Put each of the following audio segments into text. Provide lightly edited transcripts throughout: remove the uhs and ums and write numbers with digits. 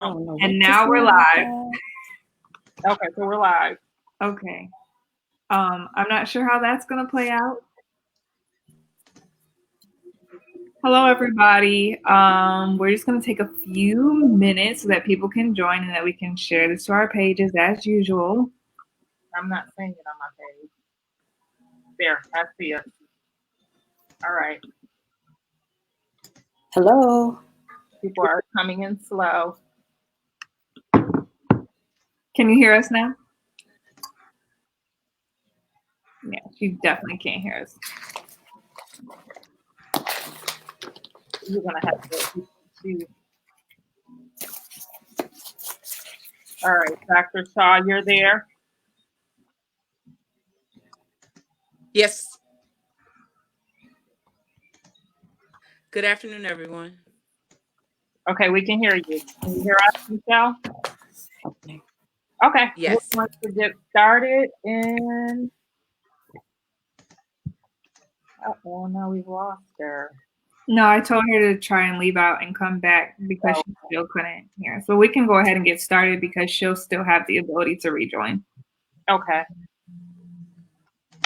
And now we're live. Okay, so we're live. Okay. I'm not sure how that's going to play out. Hello, everybody. We're just going to take a few minutes so that people can join and that we can share this to our pages as usual. I'm not saying it on my page. There, I see it. All right. Hello. People are coming in slow. Can you hear us now? Yeah, you definitely can't hear us. You're going to have to choose. All right, Dr. Shaw, you're there? Yes. Good afternoon, everyone. Okay, we can hear you. Can you hear us, Michelle? Okay. Yes. Who wants to get started? And oh no, we've lost her. No, I told her to try and leave out and come back because she still couldn't hear. So we can go ahead and get started because she'll still have the ability to rejoin. Okay.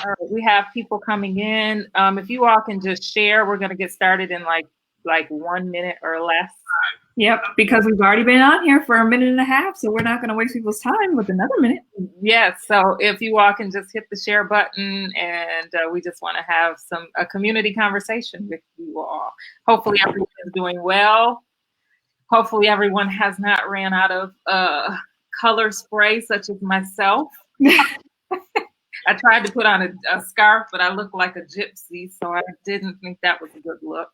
All right, we have people coming in. If you all can just share, we're going to get started in like 1 minute or less. Yep, because we've already been on here for a minute and a half, so we're not going to waste people's time with another minute. Yes, so if you all can just hit the share button, and we just want to have a community conversation with you all. Hopefully everyone is doing well. Hopefully everyone has not ran out of color spray, such as myself. I tried to put on a scarf, but I look like a gypsy, so I didn't think that was a good look.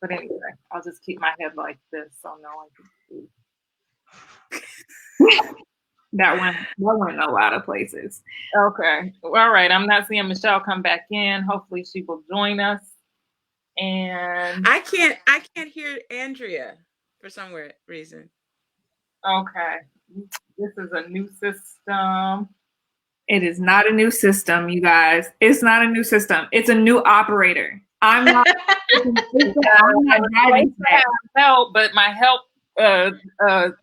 But anyway, I'll just keep my head like this so no one can see. That went a lot of places. Okay. All right. I'm not seeing Michelle come back in. Hopefully she will join us. And I can't hear Andrea for some reason. Okay. This is a new system. It is not a new system, you guys. It's not a new system. It's a new operator. I'm not. I'm not help, but my help. It's a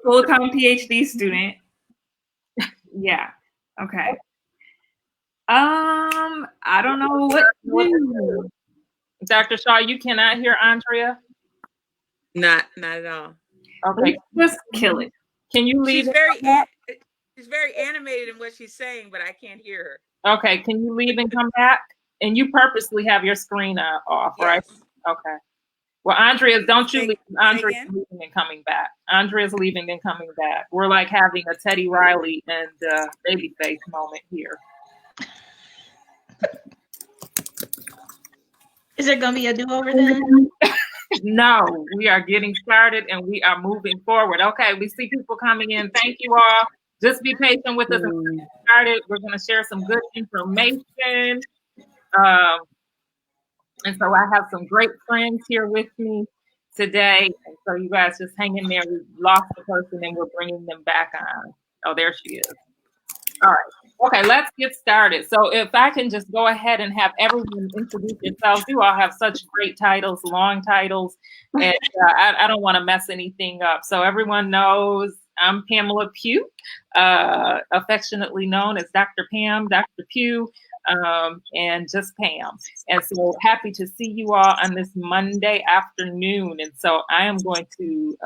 full-time PhD student. Yeah. Okay. I don't know what to do. Dr. Shaw, you cannot hear Andrea? Not at all. Okay. Just kill it. Can you leave? She's very animated in what she's saying, but I can't hear her. Okay. Can you leave and come back? And you purposely have your screen off, yes. Right? Okay. Well, Andrea, don't you leave. Andrea's leaving and coming back. Andrea's leaving and coming back. We're like having a Teddy Riley and Babyface moment here. Is there going to be a do-over then? No, we are getting started and we are moving forward. Okay, we see people coming in. Thank you all. Just be patient with us. We're going to share some good information. And so I have some great friends here with me today. And so you guys just hang in there. We lost the person and we're bringing them back on. Oh, there she is. All right. Okay, let's get started. So if I can just go ahead and have everyone introduce yourselves. You all have such great titles, long titles, and I don't want to mess anything up. So everyone knows I'm Pamela Pugh, affectionately known as Dr. Pam, Dr. Pugh, and just Pam. And so happy to see you all on this Monday afternoon. And so I am going to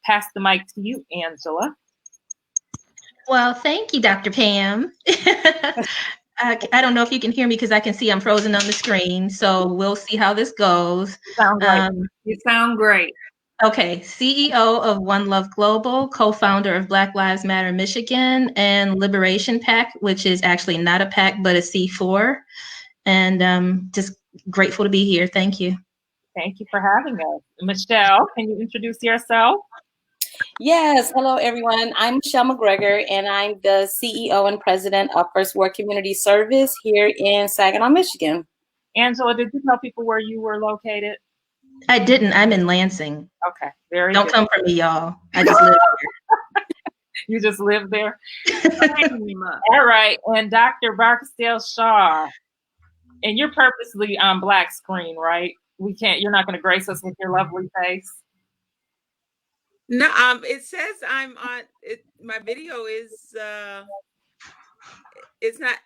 pass the mic to you, Angela. Well, thank you, Dr. Pam. I don't know if you can hear me because I can see I'm frozen on the screen. So we'll see how this goes. You sound great. Okay. CEO of One Love Global, co-founder of Black Lives Matter Michigan and Liberation PAC, which is actually not a PAC, but a C4. And just grateful to be here. Thank you. Thank you for having us. Michelle, can you introduce yourself? Yes. Hello, everyone. I'm Michelle McGregor, and I'm the CEO and president of First Ward Community Service here in Saginaw, Michigan. Angela, did you tell people where you were located? I didn't. I'm in Lansing. Okay. Very Don't good. come for me, y'all. I just live here. You just live there? All right. And Dr. Barksdale-Shaw. And you're purposely on black screen, right? You're not going to grace us with your lovely face? No, it says I'm on it. My video is it's not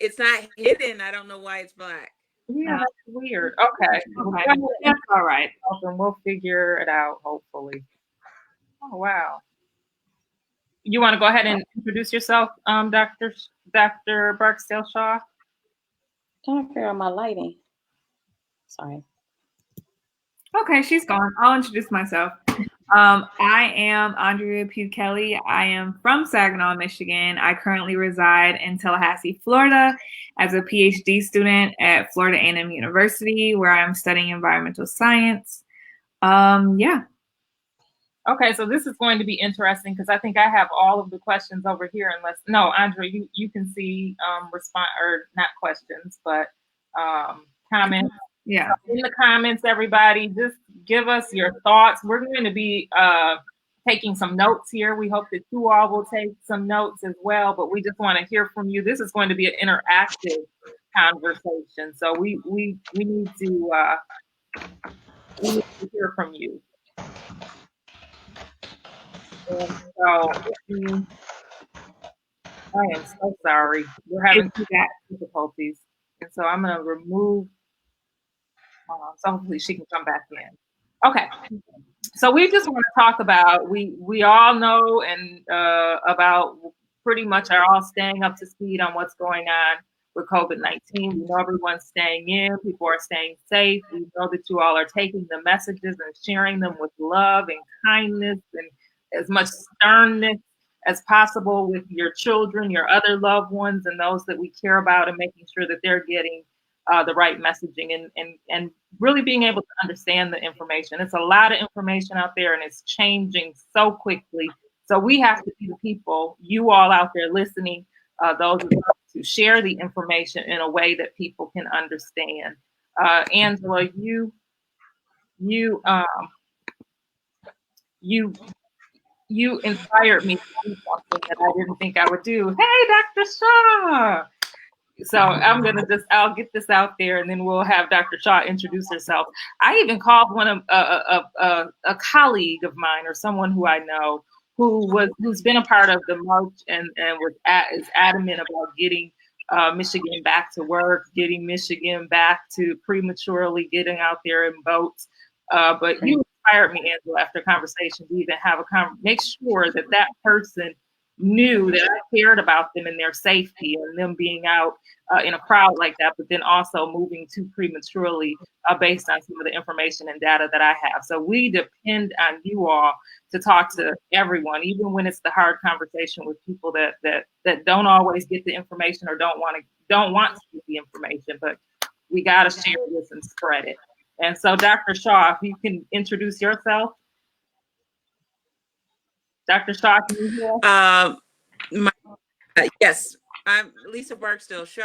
hidden. I don't know why it's black. Yeah, that's weird. Okay. Okay, that's all right. And we'll figure it out, hopefully. Oh, wow. You want to go ahead and introduce yourself, Dr. Barksdale-Shaw? Trying to figure out my lighting. Sorry. Okay, she's gone. I'll introduce myself. I am Andrea Pugh Kelly. I am from Saginaw, Michigan. I currently reside in Tallahassee, Florida, as a PhD student at Florida A&M University, where I'm studying environmental science. Yeah. Okay, so this is going to be interesting because I think I have all of the questions over here. Andrea, you can see respond or not questions, but comments. Yeah. So in the comments, everybody, just give us your thoughts. We're going to be taking some notes here. We hope that you all will take some notes as well, but we just want to hear from you. This is going to be an interactive conversation, so we need to hear from you. And so, I am so sorry. We're having difficulties, and so I'm going to remove. So hopefully she can come back in. Okay. So we just want to talk about, we all know and about pretty much are all staying up to speed on what's going on with COVID-19. We know everyone's staying in, people are staying safe. We know that you all are taking the messages and sharing them with love and kindness and as much sternness as possible with your children, your other loved ones, and those that we care about, and making sure that they're getting the right messaging and really being able to understand the information. It's a lot of information out there and it's changing so quickly. So we have to be the people, you all out there listening, those to share the information in a way that people can understand. Angela, you inspired me to do something that I didn't think I would do. Hey, Dr. Shaw. So I'll get this out there, and then we'll have Dr. Shaw introduce herself. I even called one of a colleague of mine, or someone who I know, who's been a part of the march and is adamant about getting Michigan back to work, getting Michigan back to prematurely getting out there in boats. But you inspired me, Angela, after conversation to even have make sure that person knew that I cared about them and their safety and them being out in a crowd like that, but then also moving too prematurely based on some of the information and data that I have. So we depend on you all to talk to everyone, even when it's the hard conversation with people that don't always get the information or don't want to get the information, but we got to share this and spread it. And so Dr. Shaw, if you can introduce yourself. Dr. Shaw, can you hear us? Yes, I'm Lisa Barksdale-Shaw.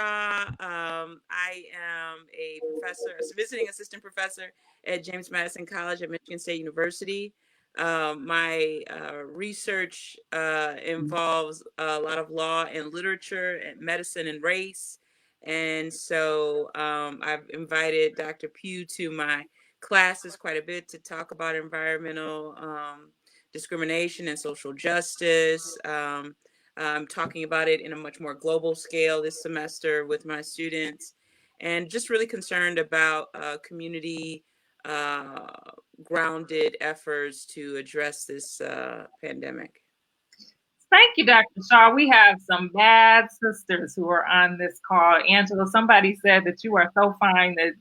I am a professor, a visiting assistant professor at James Madison College at Michigan State University. My research involves a lot of law and literature and medicine and race. And so I've invited Dr. Pugh to my classes quite a bit to talk about environmental discrimination and social justice. I'm talking about it in a much more global scale this semester with my students, and just really concerned about community grounded efforts to address this pandemic. Thank you, Dr. Shaw. We have some bad sisters who are on this call. Angela, somebody said that you are so fine that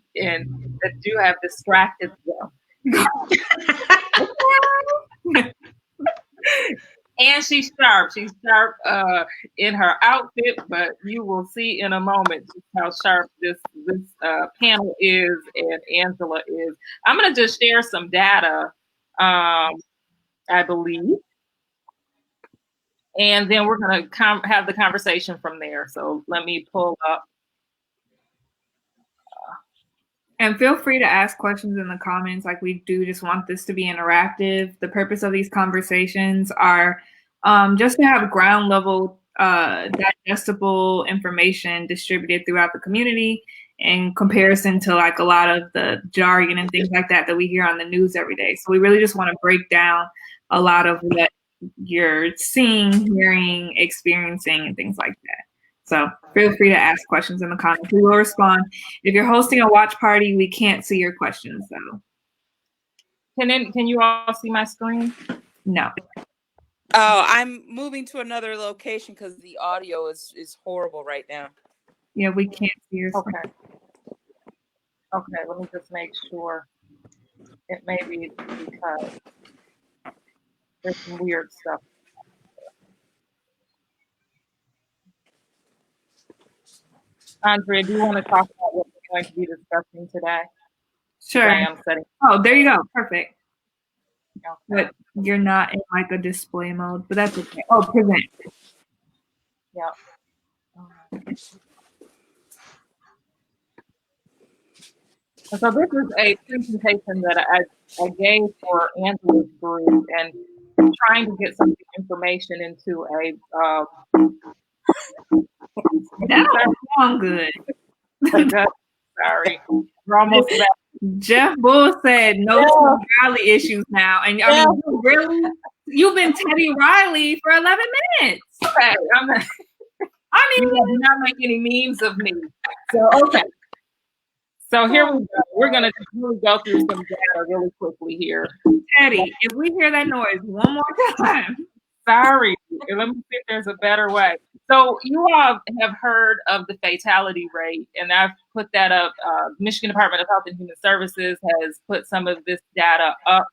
you have distracted them. And she's sharp. She's sharp in her outfit, but you will see in a moment just how sharp this panel is and Angela is. I'm going to just share some data, I believe. And then we're going to have the conversation from there. So let me pull up. And feel free to ask questions in the comments. Like, we do just want this to be interactive. The purpose of these conversations are just to have ground level, digestible information distributed throughout the community in comparison to like a lot of the jargon and things like that we hear on the news every day. So we really just want to break down a lot of what you're seeing, hearing, experiencing, and things like that. So feel free to ask questions in the comments. We will respond. If you're hosting a watch party, we can't see your questions though. Can you all see my screen? No. Oh, I'm moving to another location because the audio is horrible right now. Yeah, we can't see your screen. Okay, let me just make sure. It may be because there's some weird stuff. Andrea, do you want to talk about what we're going to be discussing today? Sure. I'm setting. Oh, there you go. Perfect. Okay. But you're not in like a display mode, but that's okay. Oh, present. Yeah. So this is a presentation that I gave for Angela's group, and I'm trying to get some information into a. That don't sound good. Sorry, we're almost back. Jeff Bull said no to Riley issues now, and I mean, really, you've been Teddy Riley for 11 minutes. Okay, I mean, you not make any memes of me. So okay. So here we go. We're gonna really go through some data really quickly here. Teddy, if we hear that noise one more time. Sorry. Let me see if there's a better way. So you all have heard of the fatality rate, and I've put that up. Michigan Department of Health and Human Services has put some of this data up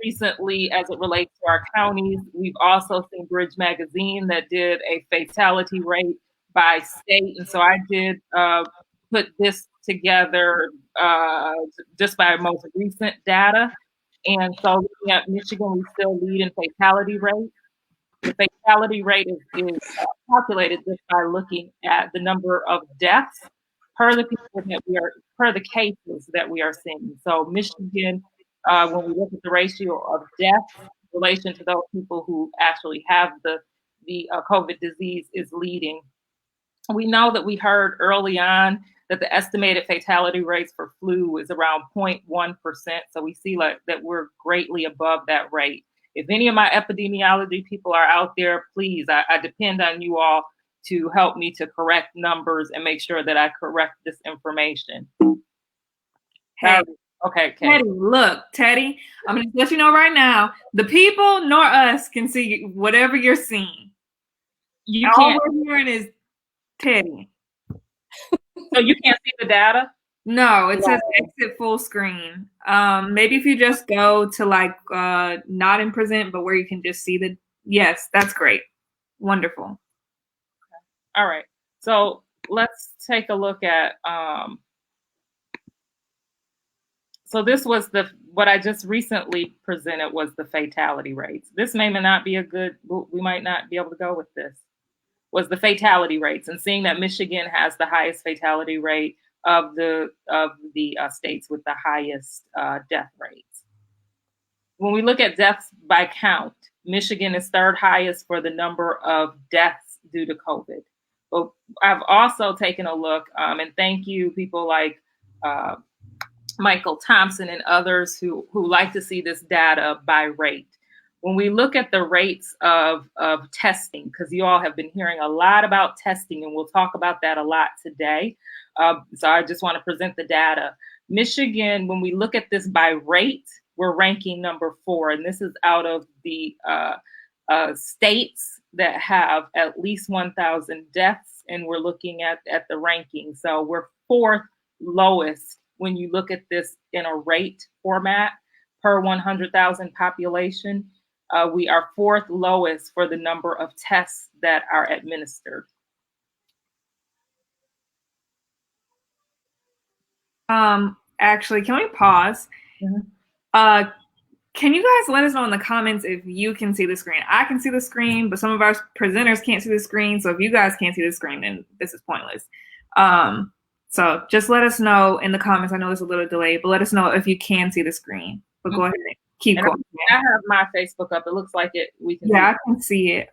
recently as it relates to our counties. We've also seen Bridge Magazine that did a fatality rate by state. And so I did put this together just by most recent data. And so looking at Michigan, we still lead in fatality rate. The fatality rate is calculated just by looking at the number of deaths per the people that per the cases that we are seeing. So Michigan, when we look at the ratio of deaths in relation to those people who actually have the COVID disease, is leading. We know that we heard early on that the estimated fatality rates for flu is around 0.1%. So we see that we're greatly above that rate. If any of my epidemiology people are out there, please, I depend on you all to help me to correct numbers and make sure that I correct this information. Hey, okay, Teddy, look, Teddy, I'm going to let you know right now, the people nor us can see whatever you're seeing. All we're hearing is Teddy. So you can't see the data? No, it says exit full screen. Maybe if you just go to like not in present, but where you can just see the, yes, that's great. Wonderful. Okay. All right. So let's take a look at, so this was what I just recently presented was the fatality rates. This may not be we might not be able to go with this, was the fatality rates, and seeing that Michigan has the highest fatality rate of the states with the highest death rates. When we look at deaths by count, Michigan is third highest for the number of deaths due to COVID. But I've also taken a look, and thank you people like Michael Thompson and others who like to see this data by rate. When we look at the rates of testing, because you all have been hearing a lot about testing, and we'll talk about that a lot today. So I just want to present the data. Michigan, when we look at this by rate, we're ranking number 4, and this is out of the states that have at least 1,000 deaths, and we're looking at the ranking. So we're 4th lowest when you look at this in a rate format per 100,000 population. We are 4th lowest for the number of tests that are administered. Actually, can we pause? Mm-hmm. Can you guys let us know in the comments if you can see the screen? I can see the screen, but some of our presenters can't see the screen. So if you guys can't see the screen, then this is pointless. So just let us know in the comments. I know there's a little delay, but let us know if you can see the screen. But go ahead and keep going. I have my Facebook up. It looks like we can. Yeah, I can see it.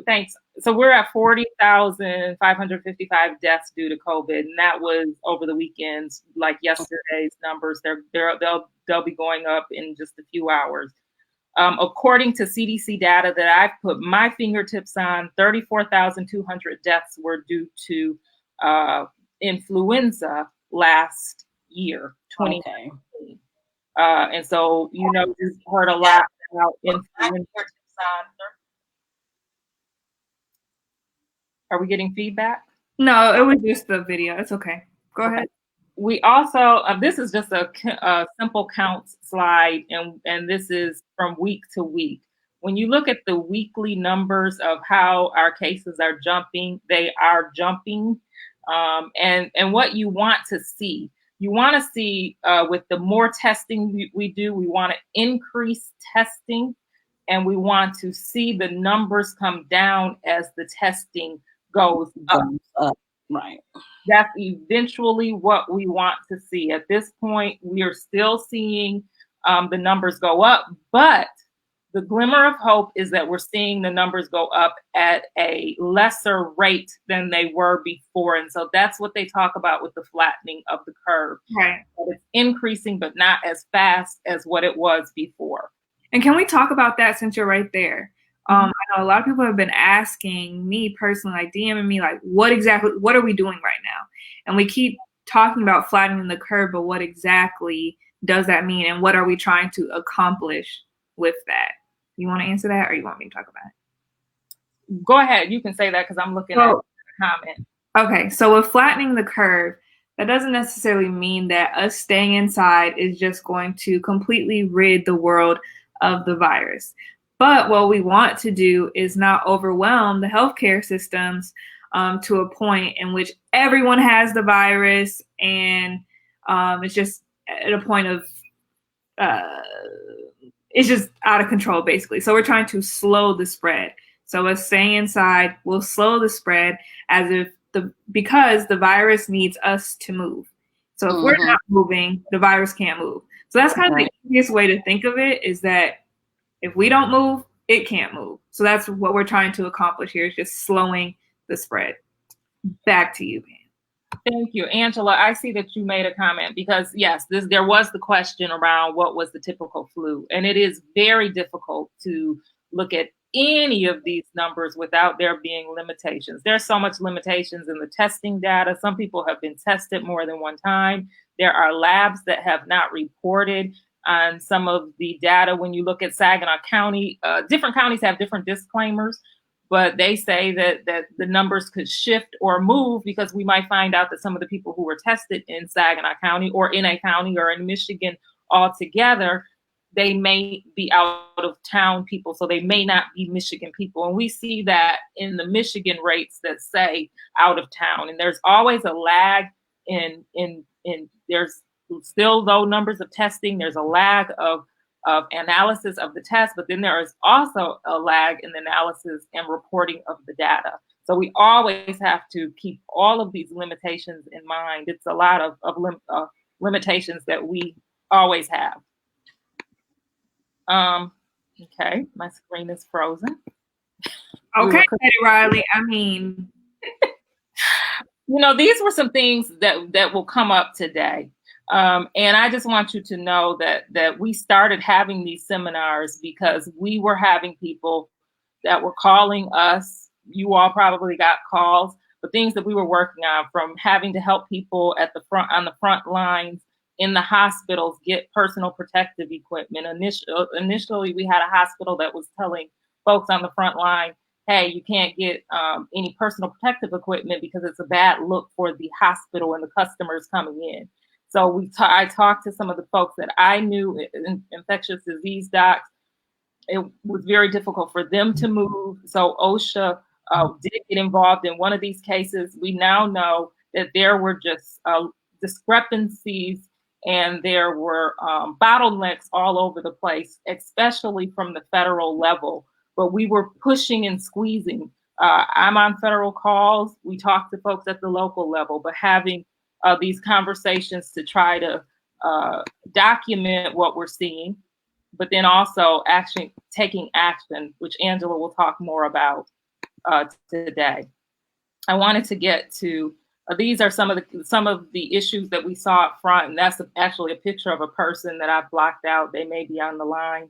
Thanks. So we're at 40,555 deaths due to COVID, and that was over the weekends. Like yesterday's numbers, they'll be going up in just a few hours. According to CDC data that I've put my fingertips on, 34,200 deaths were due to influenza last year, 2019. Okay. And so, you know, we've heard a lot about influenza. Are we getting feedback? No, it was just the video. It's okay. Go ahead. We also, this is just a simple counts slide, and this is from week to week. When you look at the weekly numbers of how our cases are jumping, they are jumping. And what you want to see, with the more testing we do, we want to increase testing, and we want to see the numbers come down as the testing goes up. Right. That's eventually what we want to see. At this point, we are still seeing the numbers go up, but the glimmer of hope is that we're seeing the numbers go up at a lesser rate than they were before. And so that's what they talk about with the flattening of the curve. Right. It's increasing, but not as fast as what it was before. And can we talk about that since you're right there? I know a lot of people have been asking me personally, like DMing me, like, what are we doing right now? And we keep talking about flattening the curve, but what exactly does that mean? And what are we trying to accomplish with that? You want to answer that, or you want me to talk about it? Go ahead. You can say that because I'm looking at the comment. Okay. So with flattening the curve, that doesn't necessarily mean that us staying inside is just going to completely rid the world of the virus. But what we want to do is not overwhelm the healthcare systems to a point in which everyone has the virus, and it's just at a point of it's just out of control, basically. So we're trying to slow the spread. So us staying inside will slow the spread because the virus needs us to move. So if we're not moving, the virus can't move. So that's kind of the easiest way to think of it, is that if we don't move, it can't move. So that's what we're trying to accomplish here, is just slowing the spread. Back to you, Pam. Thank you. Angela, I see that you made a comment because, yes, there was the question around what was the typical flu. And it is very difficult to look at any of these numbers without there being limitations. There's so much limitations in the testing data. Some people have been tested more than one time. There are labs that have not reported on some of the data. When you look at Saginaw County, different counties have different disclaimers, but they say that the numbers could shift or move because we might find out that some of the people who were tested in Saginaw County or in a county or in Michigan altogether, they may be out of town people, so they may not be Michigan people. And we see that in the Michigan rates that say out of town. And there's always a lag in there's still low numbers of testing. There's a lag of analysis of the test, but then there is also a lag in the analysis and reporting of the data. So we always have to keep all of these limitations in mind. It's a lot of limitations that we always have. Okay, my screen is frozen. Okay, Riley. I mean, these were some things that will come up today. And I just want you to know that we started having these seminars because we were having people that were calling us. You all probably got calls, but things that we were working on, from having to help people on the front lines in the hospitals get personal protective equipment. Initially, we had a hospital that was telling folks on the front line, hey, you can't get any personal protective equipment because it's a bad look for the hospital and the customers coming in. So I talked to some of the folks that I knew, infectious disease docs. It was very difficult for them to move. So OSHA did get involved in one of these cases. We now know that there were just discrepancies and there were bottlenecks all over the place, especially from the federal level. But we were pushing and squeezing. I'm on federal calls. We talk to folks at the local level, but having these conversations to try to document what we're seeing, but then also actually taking action, which Angela will talk more about today. I wanted to get to these are some of the issues that we saw up front, and that's actually a picture of a person that I've blocked out. They may be on the line.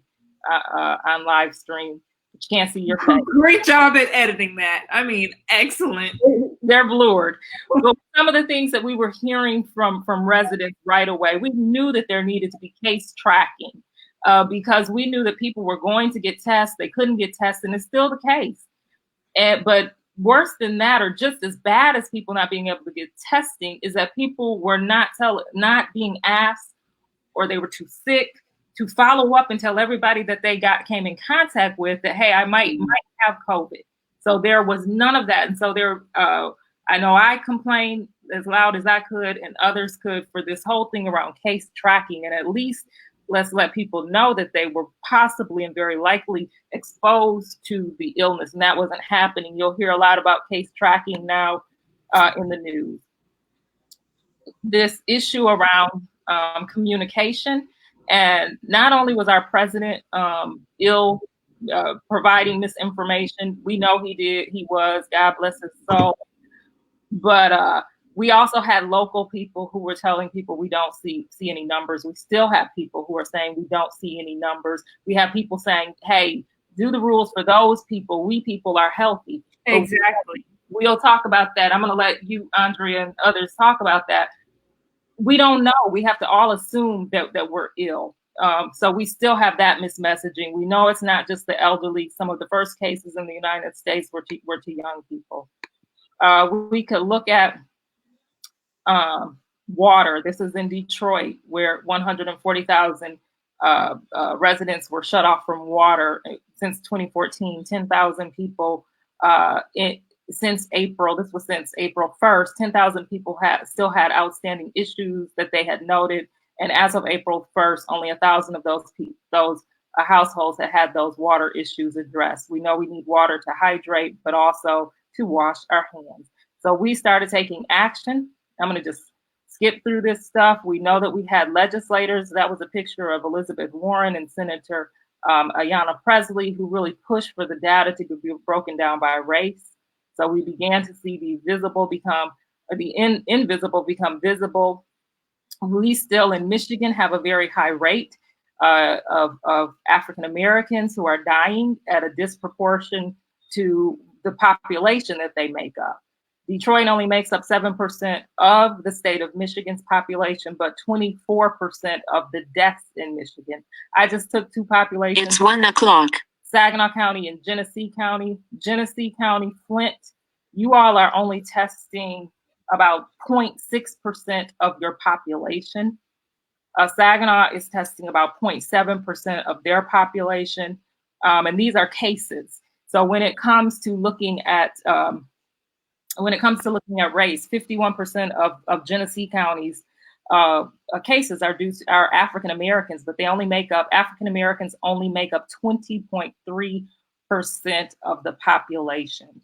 on live stream. You can't see your face. Great job at editing that. I mean, excellent. They're blurred. But some of the things that we were hearing from residents right away, we knew that there needed to be case tracking because we knew that people were going to get tests. They couldn't get tested, and it's still the case. But worse than that, or just as bad as people not being able to get testing, is that people were not being asked, or they were too sick to follow up and tell everybody that they came in contact with that, hey, I might have COVID. So there was none of that. And so I know I complained as loud as I could, and others could, for this whole thing around case tracking. And at least let's let people know that they were possibly and very likely exposed to the illness. And that wasn't happening. You'll hear a lot about case tracking now in the news. This issue around communication, and not only was our president ill providing this information, we know he was, God bless his soul, but we also had local people who were telling people we don't see any numbers. We still have people who are saying we don't see any numbers. We have people saying, hey, do the rules for those people. We people are healthy. Exactly. We'll talk about that. I'm going to let you, Andrea, and others talk about that. We don't know. We have to all assume that we're ill. So we still have that mismessaging. We know it's not just the elderly. Some of the first cases in the United States were to young people. We could look at water. This is in Detroit, where 140,000 residents were shut off from water since 2014. 10,000 people since April. This was since April 1st. 10,000 people still had outstanding issues that they had noted. And as of April 1st, only 1,000 of those households had those water issues addressed. We know we need water to hydrate, but also to wash our hands. So we started taking action. I'm going to just skip through this stuff. We know that we had legislators. That was a picture of Elizabeth Warren and Senator Ayanna Pressley, who really pushed for the data to be broken down by race. So we began to see the invisible become visible. We still in Michigan have a very high rate of African Americans who are dying at a disproportion to the population that they make up. Detroit only makes up 7% of the state of Michigan's population, but 24% of the deaths in Michigan. I just took two populations. It's 1 o'clock. Saginaw County and Genesee County. Genesee County, Flint, you all are only testing about 0.6% of your population. Saginaw is testing about 0.7% of their population. And these are cases. So when it comes to looking at race, 51% of Genesee County's cases are African Americans, but African Americans only make up 20.3% of the population.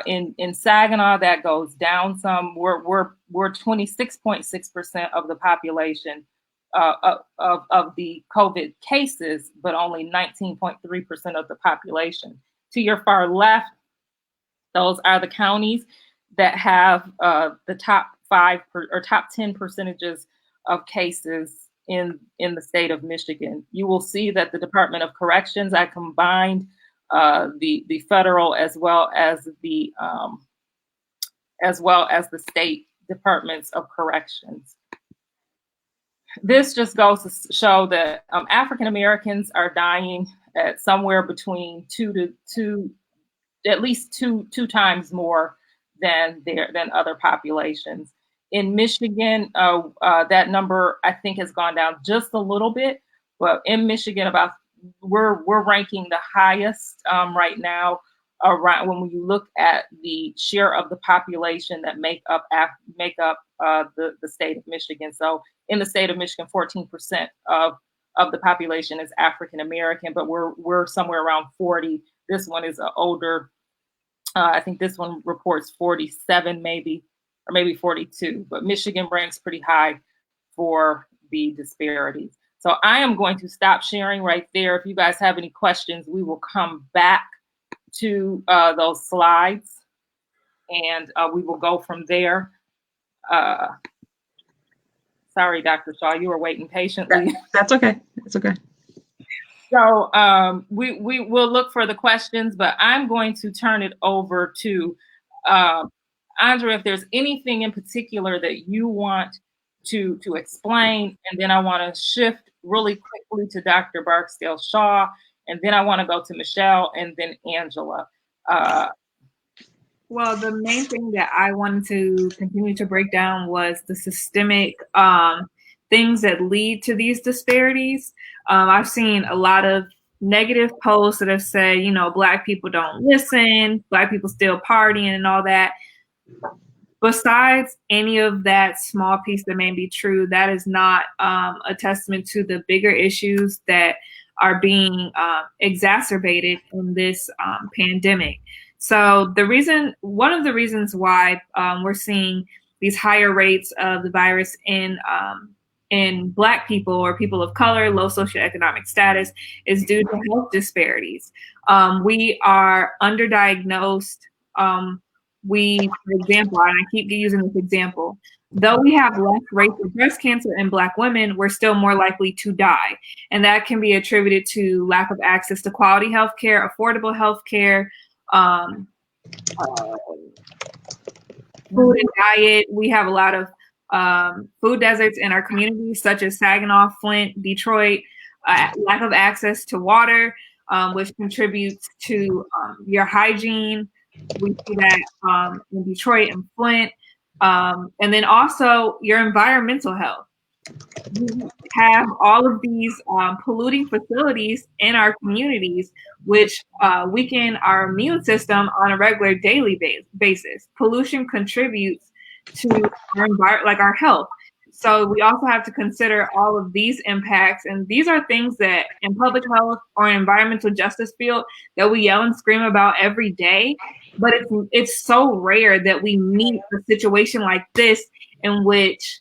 In Saginaw, that goes down some. We're 26.6% of the population of the COVID cases, but only 19.3% of the population. To your far left, those are the counties that have the top 5 or top 10 percentages of cases in the state of Michigan. You will see that the Department of Corrections, I combined the federal as well as the state departments of corrections. This just goes to show that African Americans are dying at somewhere between at least two times more than other populations. In Michigan, that number I think has gone down just a little bit, but in Michigan, we're ranking the highest right now. Around when you look at the share of the population that make up the state of Michigan. So in the state of Michigan, 14% of the population is African American, but we're somewhere around 40. This one is older. I think this one reports 47 maybe, or maybe 42, but Michigan ranks pretty high for the disparities. So I am going to stop sharing right there. If you guys have any questions, we will come back to those slides and we will go from there. Sorry, Dr. Shaw, you were waiting patiently. That's okay. It's okay. So we will look for the questions, but I'm going to turn it over to Andrea, if there's anything in particular that you want to explain, and then I want to shift really quickly to Dr. Barksdale-Shaw, and then I want to go to Michelle and then Angela. Well, the main thing that I wanted to continue to break down was the systemic things that lead to these disparities. I've seen a lot of negative posts that have said, you know, Black people don't listen, Black people still partying and all that. Besides any of that small piece that may be true, that is not a testament to the bigger issues that are being exacerbated in this pandemic. So one of the reasons why we're seeing these higher rates of the virus in Black people or people of color, low socioeconomic status, is due to health disparities. We are underdiagnosed. For example, and I keep using this example, though we have less rates of breast cancer in Black women, we're still more likely to die. And that can be attributed to lack of access to quality healthcare, affordable healthcare, food and diet. We have a lot of food deserts in our communities, such as Saginaw, Flint, Detroit, lack of access to water, which contributes to your hygiene. We see that in Detroit and Flint. And then also your environmental health. We have all of these polluting facilities in our communities, which weaken our immune system on a regular daily basis. Pollution contributes to our health. So we also have to consider all of these impacts. And these are things that in public health or environmental justice field that we yell and scream about every day. But it's so rare that we meet a situation like this in which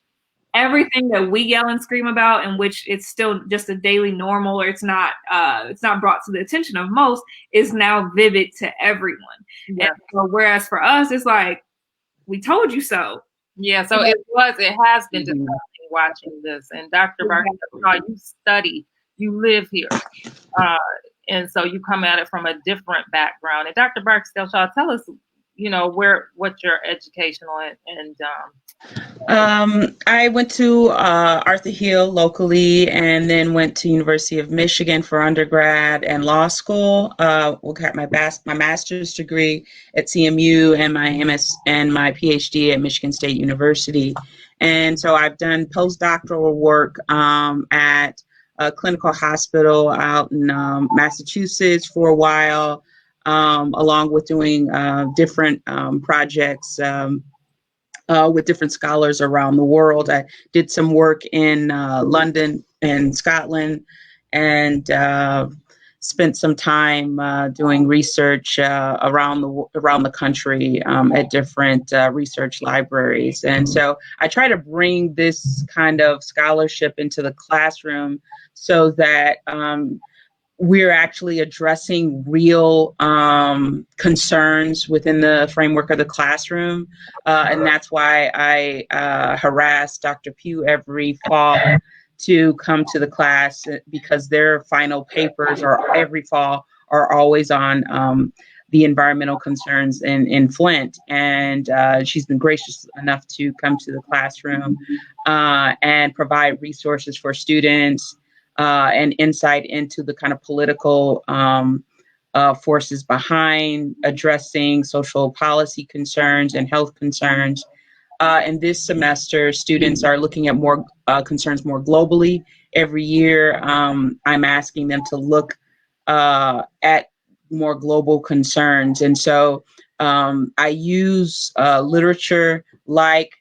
everything that we yell and scream about, in which it's still just a daily normal, or it's not brought to the attention of most, is now vivid to everyone. Yeah. And so, whereas for us, it's like, we told you so. Yeah, so it has been disgusting watching this. And Dr. Barksdale-Shaw, you study, you live here. And so you come at it from a different background. And Dr. Barksdale-Shaw, tell us, you know, what your educational and I went to Arthur Hill locally, and then went to University of Michigan for undergrad and law school. Got my master's degree at CMU and my MS and my PhD at Michigan State University. And so I've done postdoctoral work at a clinical hospital out in Massachusetts for a while, along with doing different projects with different scholars around the world. I did some work in London and Scotland, and spent some time doing research around the country at different research libraries. And so I try to bring this kind of scholarship into the classroom so that we're actually addressing real concerns within the framework of the classroom. And that's why I harass Dr. Pugh every fall to come to the class, because their final papers every fall are always on the environmental concerns in Flint. And she's been gracious enough to come to the classroom and provide resources for students and insight into the kind of political forces behind addressing social policy concerns and health concerns. And this semester, students are looking at more concerns more globally. Every year, I'm asking them to look at more global concerns. And so I use literature like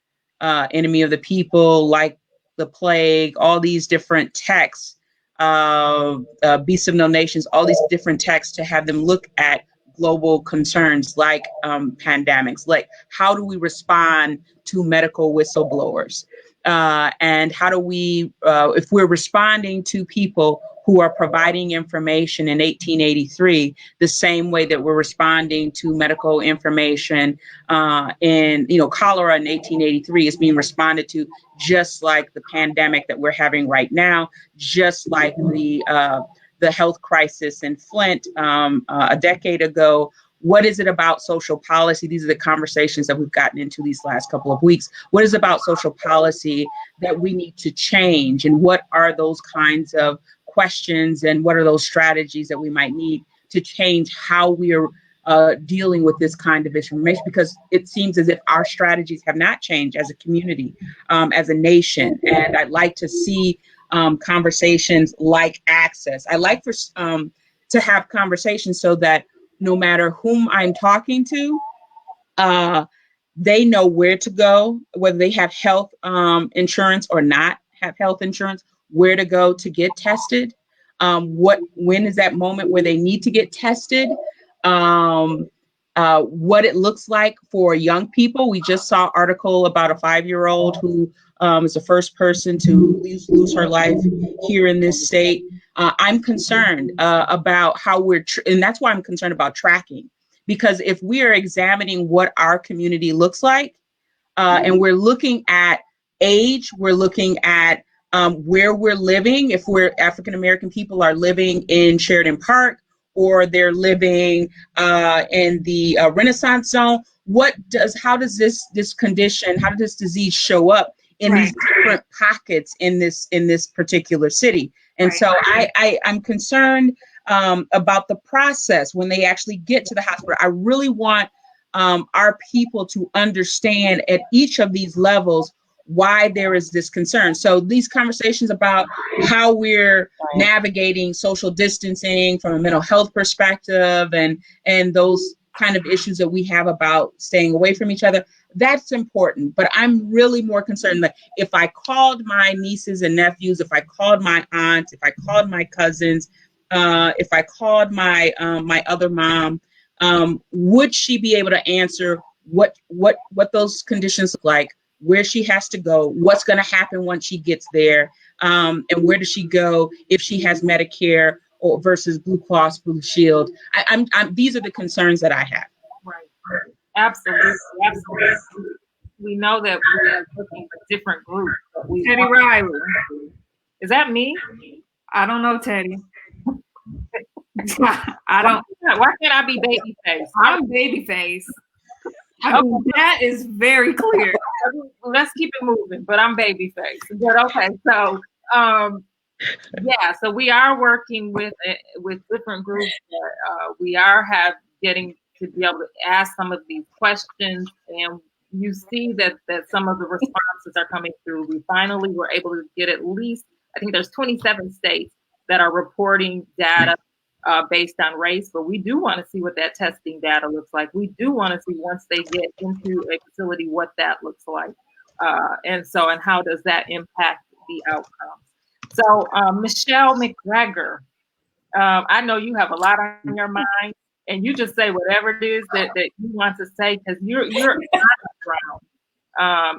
Enemy of the People, like The Plague, all these different texts, Beasts of No Nations, all these different texts, to have them look at global concerns like pandemics, like how do we respond to medical whistleblowers? And how do we, if we're responding to people who are providing information in 1883, the same way that we're responding to medical information in, cholera in 1883 is being responded to just like the pandemic that we're having right now, just like the the health crisis in Flint a decade ago. What is it about social policy? These are the conversations that we've gotten into these last couple of weeks. What is about social policy that we need to change? And what are those kinds of questions and what are those strategies that we might need to change how we are dealing with this kind of information? Because it seems as if our strategies have not changed as a community, as a nation. And I'd like to see conversations like access. I like to have conversations so that no matter whom I'm talking to, they know where to go, whether they have health insurance or not have health insurance, where to go to get tested. When is that moment where they need to get tested? What it looks like for young people. We just saw an article about a 5-year-old who is the first person to lose her life here in this state. I'm concerned about how and that's why I'm concerned about tracking, because if we are examining what our community looks like, and we're looking at age, we're looking at where we're living, if we're African-American people are living in Sheridan Park, or they're living in the Renaissance zone, how does this condition, how does this disease show up in these different pockets in this particular city? And so I'm concerned about the process when they actually get to the hospital. I really want our people to understand at each of these levels why there is this concern. So these conversations about how we're navigating social distancing from a mental health perspective and those kind of issues that we have about staying away from each other, that's important. But I'm really more concerned that if I called my nieces and nephews, if I called my aunts, if I called my cousins, if I called my other mom, would she be able to answer what those conditions look like, where she has to go, what's going to happen once she gets there, and where does she go if she has Medicare or versus Blue Cross Blue Shield? These are the concerns that I have. Right. Absolutely. We know that we are looking for different groups. Teddy Riley. Is that me? I don't know, Teddy. I don't. Why can't I be Babyface? I'm Babyface. That is very clear. Let's keep it moving, but I'm Babyface. But okay, so so we are working with different groups that we are getting to be able to ask some of these questions, and you see that some of the responses are coming through. We finally were able to get at least, I think there's 27 states that are reporting data based on race, but we do want to see what that testing data looks like. We do want to see once they get into a facility what that looks like, and how does that impact the outcomes. So Michelle McGregor, I know you have a lot on your mind, and you just say whatever it is that you want to say, because you're on the ground,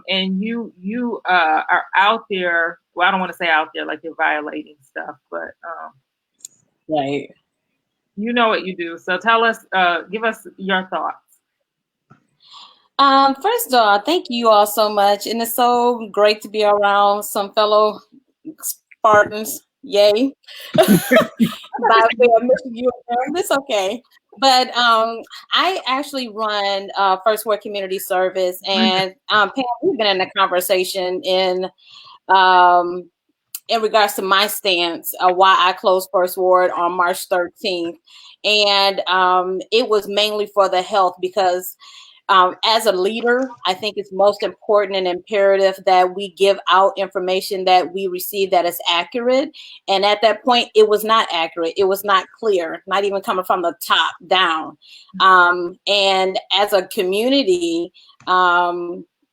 and you are out there. Well, I don't want to say out there like you're violating stuff, but right. You know what you do. So tell us, give us your thoughts. First of all, thank you all so much. And it's so great to be around some fellow Spartans. Yay. By way of missing you, it's okay. But I actually run First Ward Community Service. And Pam, we've been in a conversation in regards to my stance, why I closed First Ward on March 13th. And it was mainly for the health, because as a leader, I think it's most important and imperative that we give out information that we receive that is accurate. And at that point, it was not accurate. It was not clear, not even coming from the top down. And as a community,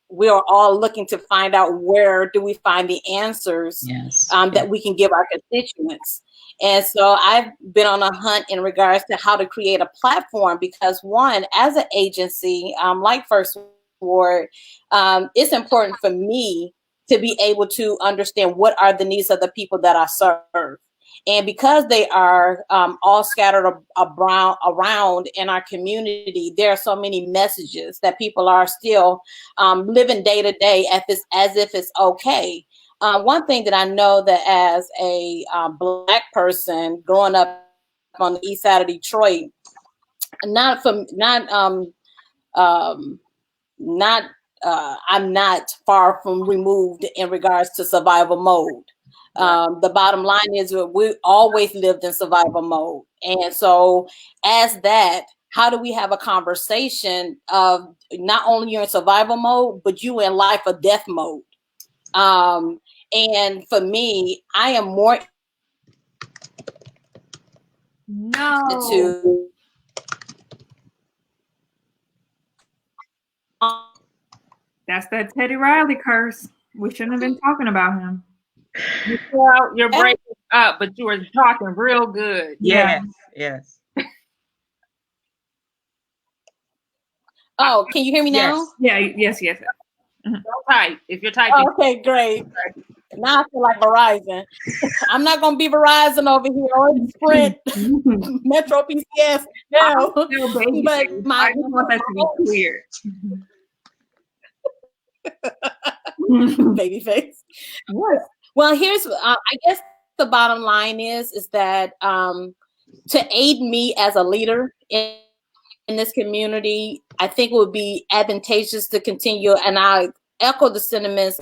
we are all looking to find out where do we find the answers that we can give our constituents. And so I've been on a hunt in regards to how to create a platform, because one, as an agency like First Ward, it's important for me to be able to understand what are the needs of the people that I serve. And because they are all scattered around in our community, there are so many messages that people are still living day to day as if it's okay. One thing that I know that as a Black person growing up on the east side of Detroit, not from not not I'm not far from removed in regards to survival mode. The bottom line is we always lived in survival mode, and so as that, how do we have a conversation of not only you're in survival mode, but you in life or death mode? And for me, I am more to That's that Teddy Riley curse. We shouldn't have been talking about him. Well, you're breaking up, but you were talking real good. Yes, yes. Oh, can you hear me now? Yeah, yes. Don't type if you're typing. Okay, great. Now I feel like Verizon. I'm not gonna be Verizon over here or Sprint, Metro PCS. No, but I just want that to be clear. Baby face. Yes. Well, here's I guess the bottom line is that to aid me as a leader in this community, I think it would be advantageous to continue, and I echo the sentiments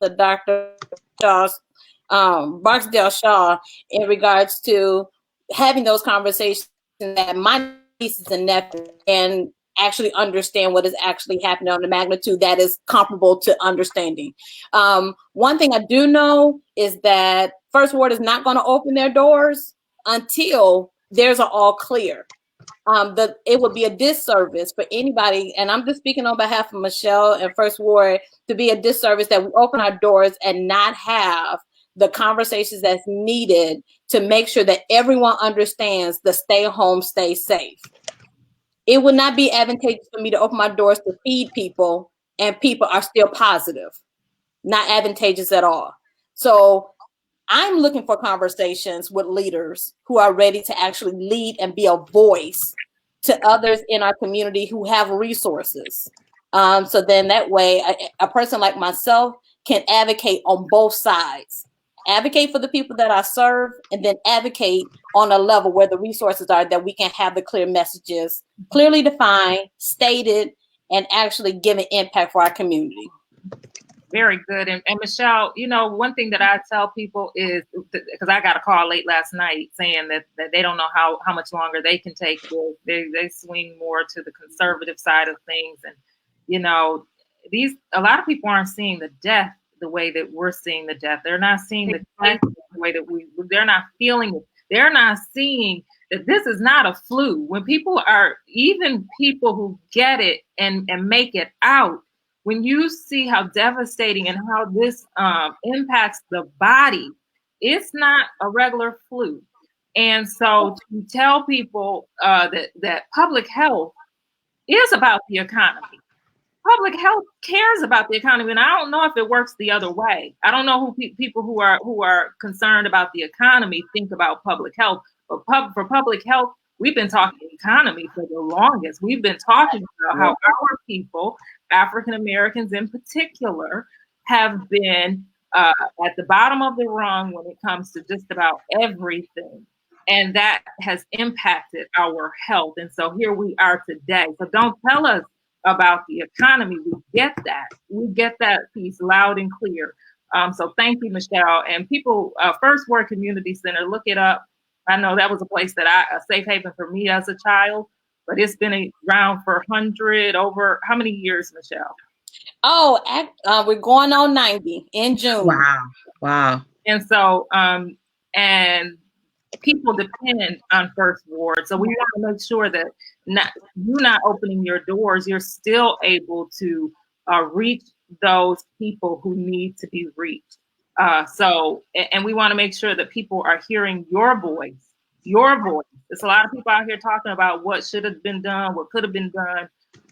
of Dr. Shaw's, Barksdale-Shaw in regards to having those conversations that my nieces and nephews and actually understand what is actually happening on the magnitude that is comparable to understanding. One thing I do know is that First Ward is not going to open their doors until there's an all clear. It would be a disservice for anybody, and I'm just speaking on behalf of Michelle and First Ward, to be a disservice that we open our doors and not have the conversations that's needed to make sure that everyone understands the stay home, stay safe. It would not be advantageous for me to open my doors to feed people and people are still positive. Not advantageous at all. So I'm looking for conversations with leaders who are ready to actually lead and be a voice to others in our community who have resources. So then that way, a person like myself can advocate on both sides. Advocate for the people that I serve, and then advocate on a level where the resources are that we can have the clear messages, clearly defined, stated, and actually give an impact for our community. Very good. And Michelle, you know, one thing that I tell people is, because I got a call late last night saying that they don't know how much longer they can take this. They swing more to the conservative side of things. And, you know, a lot of people aren't seeing the death the way that we're seeing the death. They're not seeing the death the way that they're not feeling it. They're not seeing that this is not a flu. When people are, even people who get it and make it out, when you see how devastating and how this impacts the body, it's not a regular flu. And so to tell people that public health is about the economy. Public health cares about the economy, and I don't know if it works the other way. I don't know who people who are concerned about the economy think about public health. But for public health, we've been talking economy for the longest. We've been talking about how our people, African Americans in particular, have been at the bottom of the rung when it comes to just about everything. And that has impacted our health. And so here we are today. So don't tell us about the economy. We get that. We get that piece loud and clear. So thank you, Michelle. And people, First Word Community Center, look it up. I know that was a place that a safe haven for me as a child, but it's been around for over how many years, Michelle? Oh, we're going on 90 in June. Wow. And so, and people depend on First Ward. So we want to make sure that you're not opening your doors, you're still able to reach those people who need to be reached. And we want to make sure that people are hearing your voice. There's a lot of people out here talking about what should have been done, what could have been done.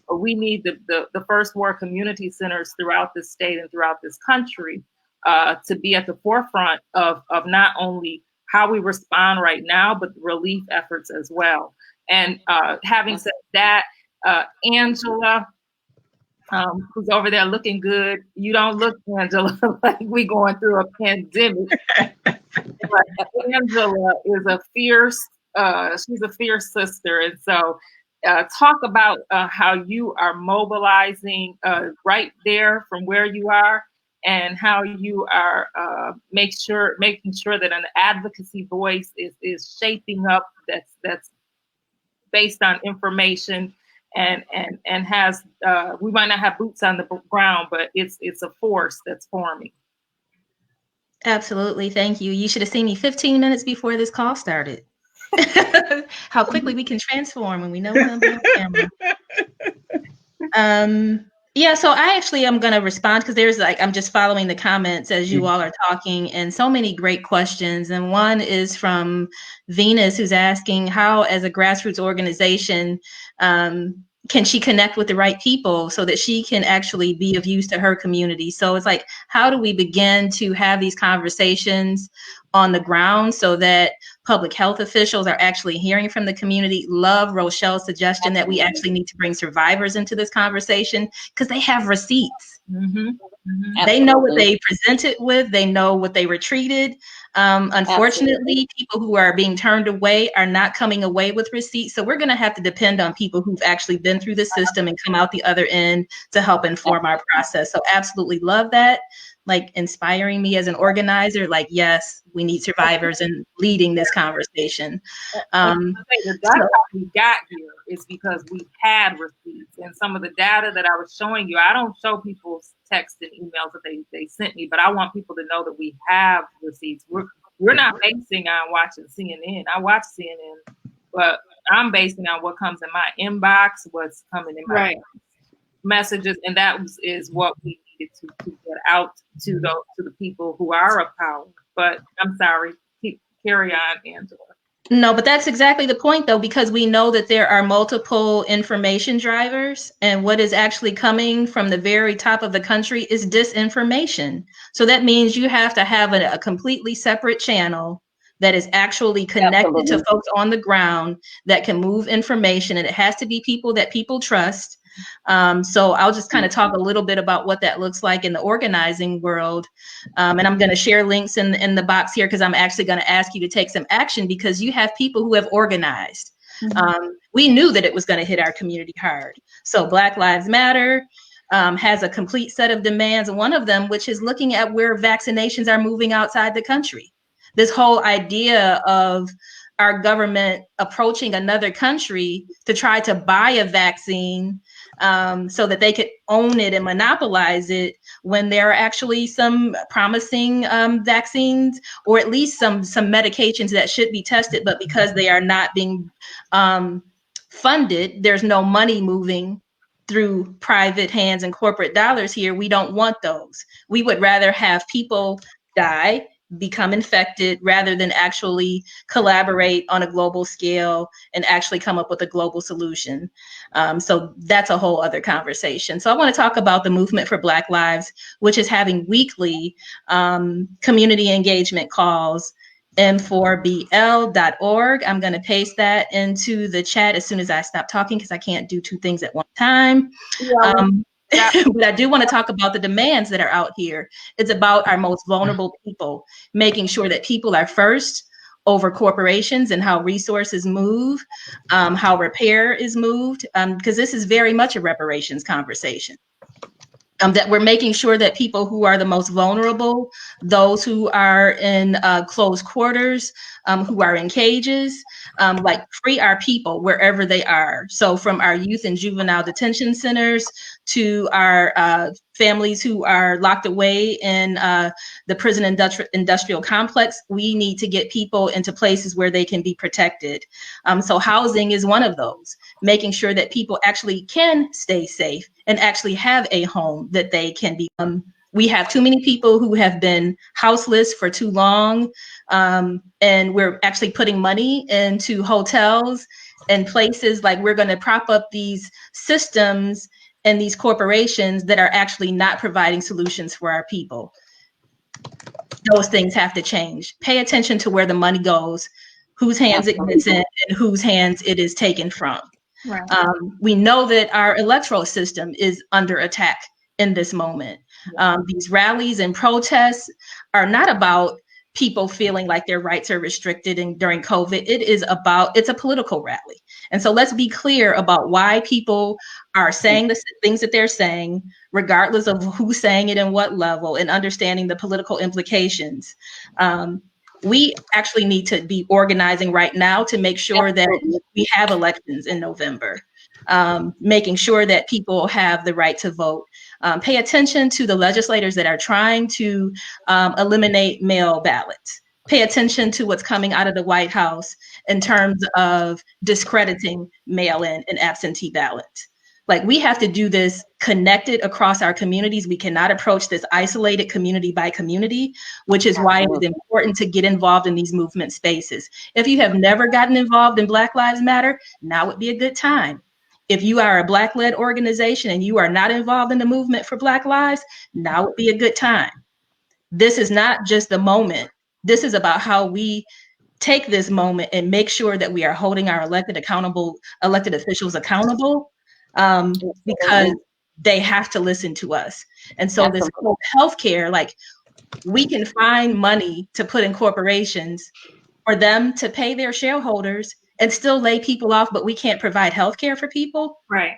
But we need the First Ward community centers throughout this state and throughout this country to be at the forefront of not only how we respond right now, but relief efforts as well. And having said that, Angela, who's over there looking good. You don't look, Angela, like we going through a pandemic. But Angela is a fierce, she's a fierce sister. And so talk about how you are mobilizing right there from where you are, and how you are making sure that an advocacy voice is shaping up that's based on information and has we might not have boots on the ground, but it's a force that's forming. Absolutely. Thank you. You should have seen me 15 minutes before this call started. How quickly we can transform when we know we're going to be on camera. Yeah, so I actually am going to respond because I'm just following the comments as you all are talking, and so many great questions. And one is from Venus, who's asking how, as a grassroots organization, can she connect with the right people so that she can actually be of use to her community? So it's like, how do we begin to have these conversations on the ground so that public health officials are actually hearing from the community? Love Rochelle's suggestion that we actually need to bring survivors into this conversation because they have receipts. Mm-hmm. Mm-hmm. They know what they presented with. They know what they were treated. Unfortunately, people who are being turned away are not coming away with receipts. So we're going to have to depend on people who've actually been through the system and come out the other end to help inform our process. So absolutely love that. Like inspiring me as an organizer, like, yes, we need survivors and leading this conversation. The data we got here is because we had receipts, and some of the data that I was showing you, I don't show people's texts and emails that they sent me, but I want people to know that we have receipts. We're not basing on watching CNN. I watch CNN, but I'm basing on what comes in my inbox, what's coming in my messages, and that is what we needed to get out to the people who are of power. But I'm sorry, carry on, Angela. No, but that's exactly the point, though, because we know that there are multiple information drivers, and what is actually coming from the very top of the country is disinformation. So that means you have to have a completely separate channel that is actually connected to folks on the ground that can move information, and it has to be people that people trust. So I'll just kind of talk a little bit about what that looks like in the organizing world. And I'm going to share links in the box here because I'm actually going to ask you to take some action because you have people who have organized. We knew that it was going to hit our community hard. So Black Lives Matter has a complete set of demands. One of them, which is looking at where vaccinations are moving outside the country. This whole idea of our government approaching another country to try to buy a vaccine so that they could own it and monopolize it when there are actually some promising vaccines or at least some medications that should be tested, but because they are not being funded, there's no money moving through private hands and corporate dollars here. We don't want those. We would rather have people die, become infected, rather than actually collaborate on a global scale and actually come up with a global solution. So that's a whole other conversation. So I want to talk about the Movement for Black Lives, which is having weekly community engagement calls, m4bl.org. I'm going to paste that into the chat as soon as I stop talking because I can't do two things at one time. But I do want to talk about the demands that are out here. It's about our most vulnerable people, making sure that people are first over corporations and how resources move, how repair is moved, because this is very much a reparations conversation. That we're making sure that people who are the most vulnerable, those who are in close quarters, who are in cages, like free our people wherever they are. So from our youth and juvenile detention centers to our families who are locked away in the prison industrial complex, we need to get people into places where they can be protected. So housing is one of those, making sure that people actually can stay safe and actually have a home that they can be. We have too many people who have been houseless for too long, and we're actually putting money into hotels and places like we're going to prop up these systems and these corporations that are actually not providing solutions for our people. Those things have to change. Pay attention to where the money goes, whose hands it gets in, and whose hands it is taken from. Right. We know that our electoral system is under attack in this moment. These rallies and protests are not about people feeling like their rights are restricted during COVID. It's a political rally. And so let's be clear about why people are saying the things that they're saying, regardless of who's saying it and what level, and understanding the political implications. We actually need to be organizing right now to make sure that we have elections in November, making sure that people have the right to vote. Pay attention to the legislators that are trying to eliminate mail ballots. Pay attention to what's coming out of the White House in terms of discrediting mail-in and absentee ballots. Like, we have to do this connected across our communities. We cannot approach this isolated community by community, which is why it is important to get involved in these movement spaces. If you have never gotten involved in Black Lives Matter, now would be a good time. If you are a Black-led organization and you are not involved in the movement for Black lives, now would be a good time. This is not just the moment. This is about how we take this moment and make sure that we are holding our elected officials accountable, because they have to listen to us. And so this whole healthcare, like, we can find money to put in corporations for them to pay their shareholders and still lay people off, but we can't provide healthcare for people. Right.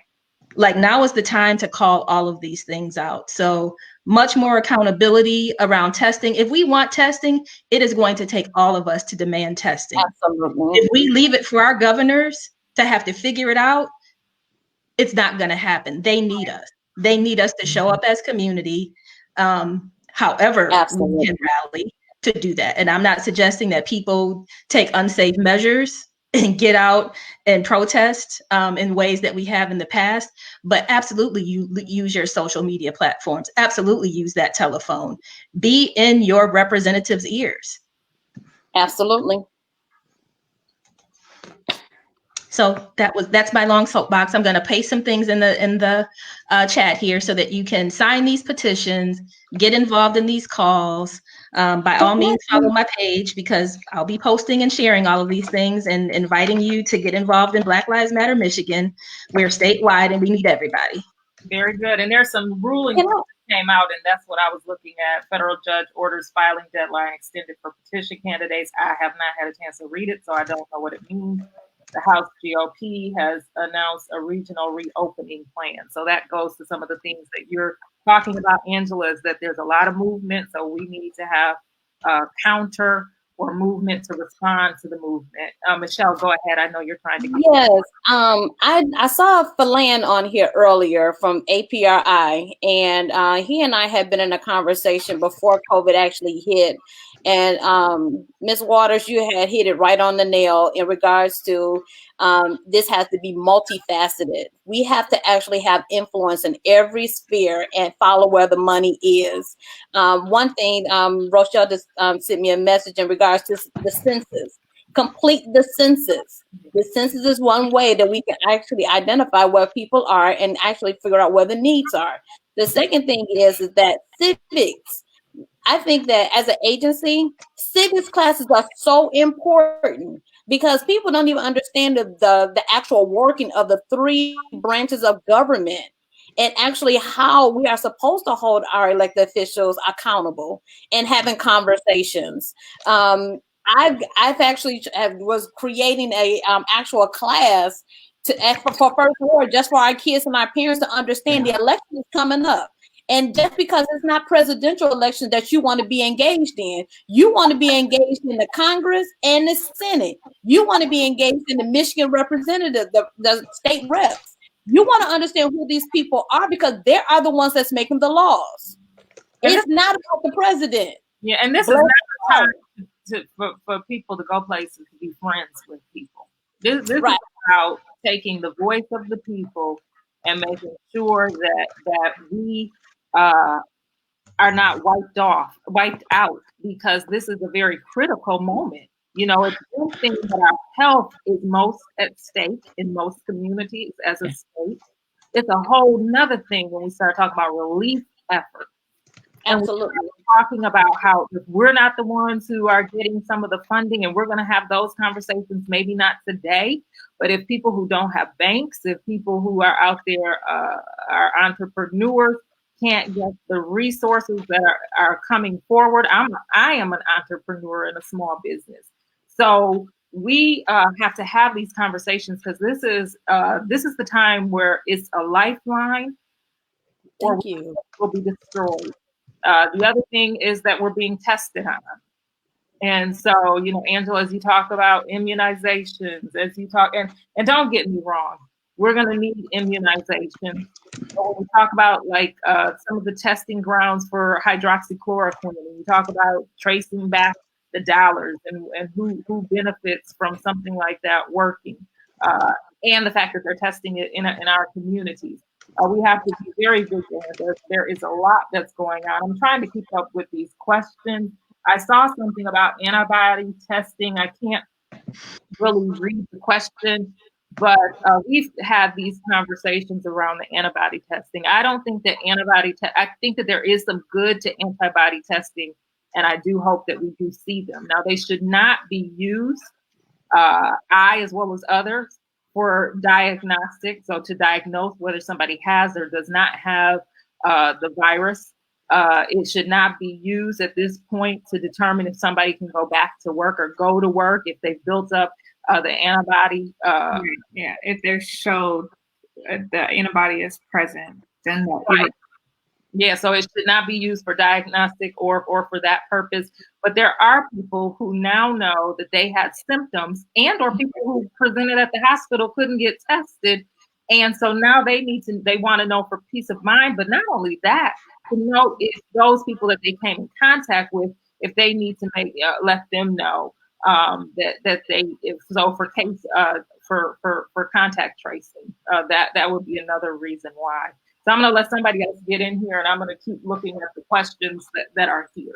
Like, now is the time to call all of these things out. So much more accountability around testing. If we want testing, it is going to take all of us to demand testing. Absolutely. If we leave it for our governors to have to figure it out, it's not going to happen. They need us. They need us to show up as community, however we can rally to do that. And I'm not suggesting that people take unsafe measures and get out and protest in ways that we have in the past, but absolutely you use your social media platforms. Absolutely use that telephone. Be in your representatives' ears. Absolutely. So that's my long soapbox. I'm going to paste some things in the chat here so that you can sign these petitions, get involved in these calls. By all means, follow my page, because I'll be posting and sharing all of these things and inviting you to get involved in Black Lives Matter Michigan. We're statewide and we need everybody. Very good. And there's some rulings that came out, and that's what I was looking at. Federal judge orders filing deadline extended for petition candidates. I have not had a chance to read it, so I don't know what it means. The House GOP has announced a regional reopening plan. So that goes to some of the things that you're talking about, Angela, is that there's a lot of movement. So we need to have a counter or movement to respond to the movement. Michelle, go ahead. I know you're trying to. Yes. I saw Philan on here earlier from APRI, and he and I had been in a conversation before COVID actually hit. And Ms. Waters, you had hit it right on the nail in regards to this has to be multifaceted. We have to actually have influence in every sphere and follow where the money is. One thing, Rochelle just sent me a message in regards to the census. Complete the census. The census is one way that we can actually identify where people are and actually figure out where the needs are. The second thing is that civics. I think that as an agency, civics classes are so important because people don't even understand the actual working of the three branches of government and actually how we are supposed to hold our elected officials accountable and having conversations. I've actually was creating a actual class for first ward just for our kids and our parents to understand the election is coming up. And just because it's not presidential elections that you want to be engaged in, you want to be engaged in the Congress and the Senate. You want to be engaged in the Michigan representative, the state reps. You want to understand who these people are because they are the ones that's making the laws. It's not about the president. Yeah, and this is not the time for people to go places to be friends with people. This is about taking the voice of the people and making sure that we are not wiped out, because this is a very critical moment. You know, it's one thing that our health is most at stake in most communities as a state. It's a whole nother thing when we start talking about relief efforts. And Absolutely. we're talking about how if we're not the ones who are getting some of the funding, and we're going to have those conversations, maybe not today, but if people who don't have banks, if people who are out there are entrepreneurs, can't get the resources that are coming forward. I am an entrepreneur in a small business. So we have to have these conversations, because this is the time where it's a lifeline or Thank you. will be destroyed. The other thing is that we're being tested on. And so, you know, Angela, as you talk about immunizations, as you talk, and don't get me wrong, we're going to need immunization. But when we talk about like some of the testing grounds for hydroxychloroquine, and you talk about tracing back the dollars and who benefits from something like that working, and the fact that they're testing it in our communities. We have to be very vigilant. There is a lot that's going on. I'm trying to keep up with these questions. I saw something about antibody testing. I can't really read the question, but we've had these conversations around the antibody testing. I don't think that I think that there is some good to antibody testing, and I do hope that we do see them. Now, they should not be used, I as well as others, for diagnostics, so to diagnose whether somebody has or does not have the virus. It should not be used at this point to determine if somebody can go back to work or go to work if they've built up the antibody. Yeah, if they're showed the antibody is present, then Right. Yeah, so it should not be used for diagnostic or for that purpose. But there are people who now know that they had symptoms, and or people who presented at the hospital couldn't get tested. And so now they want to know for peace of mind, but not only that, to know if those people that they came in contact with, if they need to let them know that they, if so for case for contact tracing, that would be another reason why. So I'm going to let somebody else get in here, and I'm going to keep looking at the questions that are here.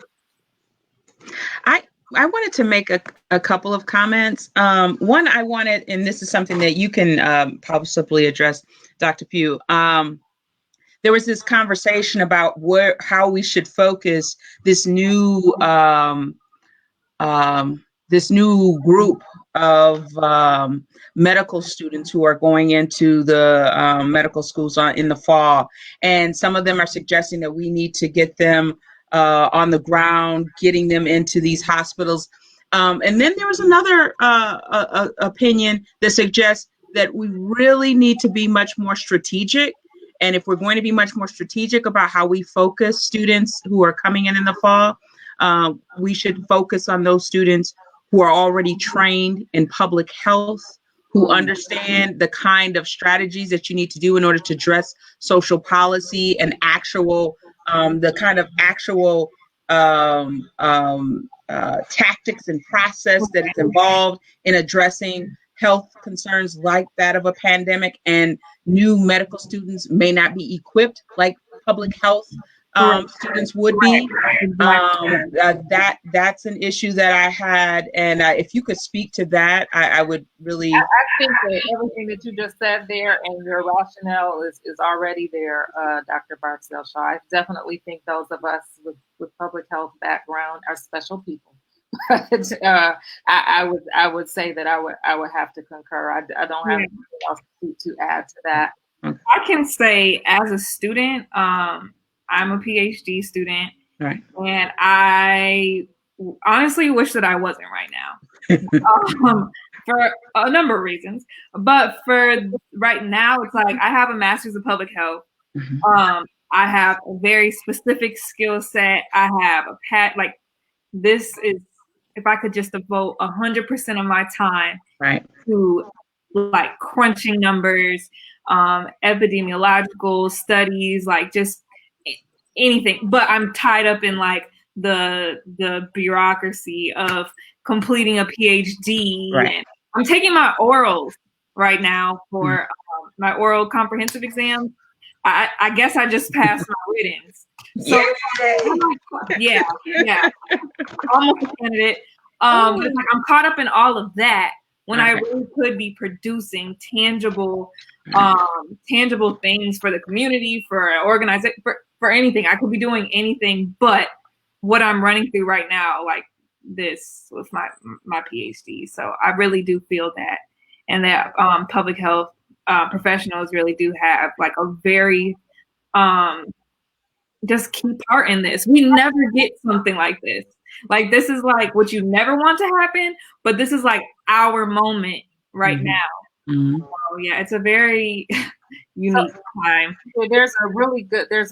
I wanted to make a couple of comments. One, I wanted, and this is something that you can possibly address, Dr. Pugh. There was this conversation about how we should focus this new group of medical students who are going into the medical schools in the fall. And some of them are suggesting that we need to get them on the ground, getting them into these hospitals. And then there was another opinion that suggests that we really need to be much more strategic. And if we're going to be much more strategic about how we focus students who are coming in the fall, we should focus on those students who are already trained in public health, who understand the kind of strategies that you need to do in order to address social policy and the kind of actual tactics and process that is involved in addressing health concerns like that of a pandemic. And new medical students may not be equipped like public health students would be. That's an issue that I had, and if you could speak to that, I would really. I think that everything that you just said there and your rationale is already there, Dr. Barksdale-Shaw. I definitely think those of us with public health background are special people. I would say that I would have to concur. I don't have anything else to add to that. I can say, as a student, I'm a PhD student, right, and I honestly wish that I wasn't right now for a number of reasons. But for right now, it's like I have a master's of public health. Mm-hmm. I have a very specific skill set. I have this is, if I could just devote 100% of my time to like crunching numbers, epidemiological studies, like just anything, but I'm tied up in like the bureaucracy of completing a PhD. And I'm taking my orals right now for my oral comprehensive exam. I guess I just passed my writtens. So yeah, almost a candidate. But it's like I'm caught up in all of that when I really could be producing tangible things for the community, for organization, for for anything. I could be doing anything but what I'm running through right now, like this with my PhD. So I really do feel that, and that public health professionals really do have like a very just key part in this. We never get something like this. Like this is like what you never want to happen, but this is like our moment right now. So yeah, it's a very unique time. There's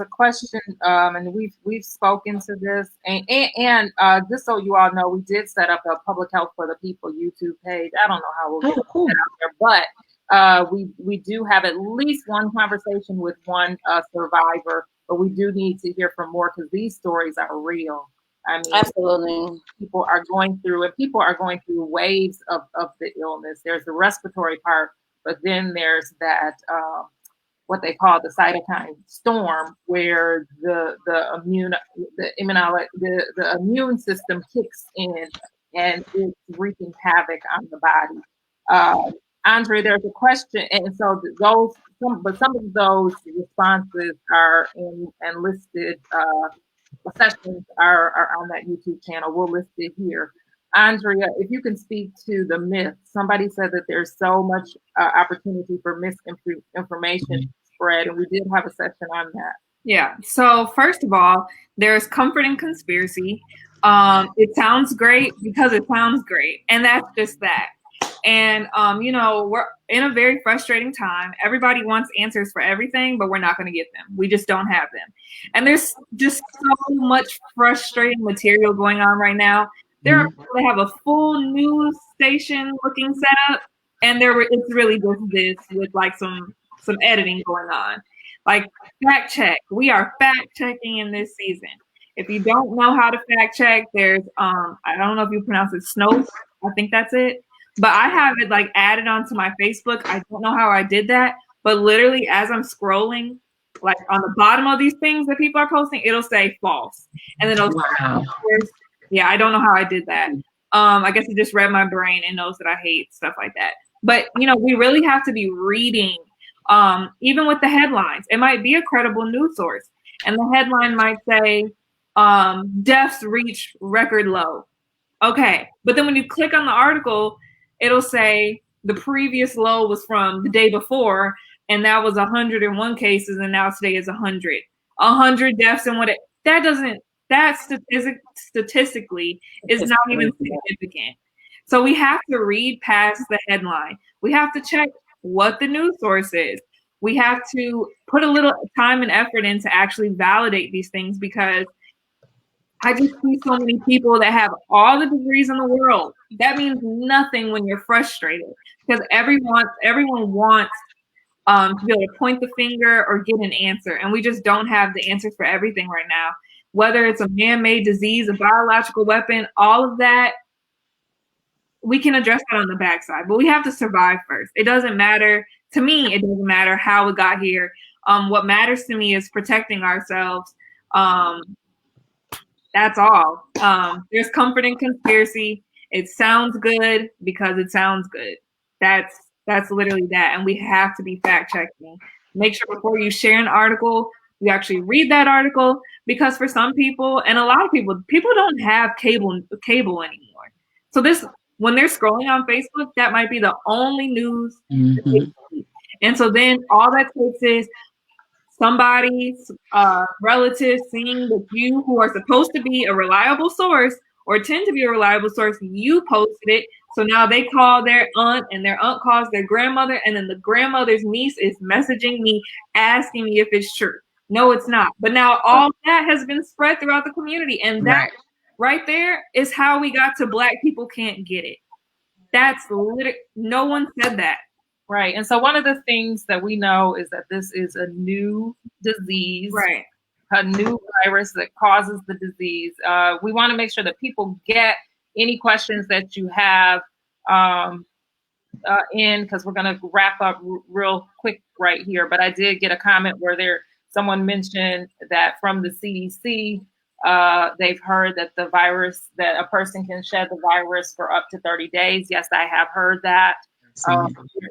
a question, and we've spoken to this, and just so you all know, we did set up a Public Health for the People YouTube page. I don't know how we'll get that out there, but we do have at least one conversation with one survivor, but we do need to hear from more because these stories are real. I mean, absolutely, people are going through waves of the illness. There's the respiratory part, but then there's that what they call the cytokine storm, where the immune system kicks in and it's wreaking havoc on the body. Andrea, there's a question, and so some of those responses are and listed. Sessions are on that YouTube channel. We'll list it here. Andrea, if you can speak to the myth. Somebody said that there's so much opportunity for misinformation spread, and we did have a session on that. Yeah. So first of all, there's comfort in conspiracy. It sounds great because it sounds great, and that's just that. And we're in a very frustrating time. Everybody wants answers for everything, but we're not going to get them. We just don't have them. And there's just so much frustrating material going on right now. There are people that have a full news station looking setup, and it's really just this with like some editing going on. Like fact check. We are fact checking in this season. If you don't know how to fact check, there's I don't know if you pronounce it Snow. I think that's it. But I have it like added onto my Facebook. I don't know how I did that, but literally as I'm scrolling, like on the bottom of these things that people are posting, it'll say false. And then it'll yeah, I don't know how I did that. I guess it just read my brain and knows that I hate stuff like that. But we really have to be reading, even with the headlines. It might be a credible news source, and the headline might say, deaths reach record low. Okay, but then when you click on the article, it'll say the previous low was from the day before, and that was 101 cases, and now today is 100. 100 deaths and that statistically is not even significant. So we have to read past the headline. We have to check what the news source is. We have to put a little time and effort in to actually validate these things, because I just see so many people that have all the degrees in the world. That means nothing when you're frustrated, because everyone wants to be able to point the finger or get an answer. And we just don't have the answers for everything right now. Whether it's a man-made disease, a biological weapon, all of that, we can address that on the backside. But we have to survive first. It doesn't matter. To me, it doesn't matter how it got here. What matters to me is protecting ourselves. That's all. There's comfort in conspiracy. It sounds good because it sounds good. That's literally that. And we have to be fact checking. Make sure before you share an article, you actually read that article, because for some people, and a lot of people don't have cable anymore. So when they're scrolling on Facebook, that might be the only news. And so then all that takes is somebody's relative seeing that you, who are supposed to be a reliable source or tend to be a reliable source, you posted it. So now they call their aunt, and their aunt calls their grandmother, and then the grandmother's niece is messaging me, asking me if it's true. No, it's not. But now all that has been spread throughout the community. And that right there is how we got to Black people can't get it. That's literally, no one said that. Right. And so one of the things that we know is that this is a new disease, right? A new virus that causes the disease. We want to make sure that people get any questions that you have in, because we're going to wrap up real quick right here. But I did get a comment where someone mentioned that from the CDC, they've heard that that a person can shed the virus for up to 30 days. Yes, I have heard that.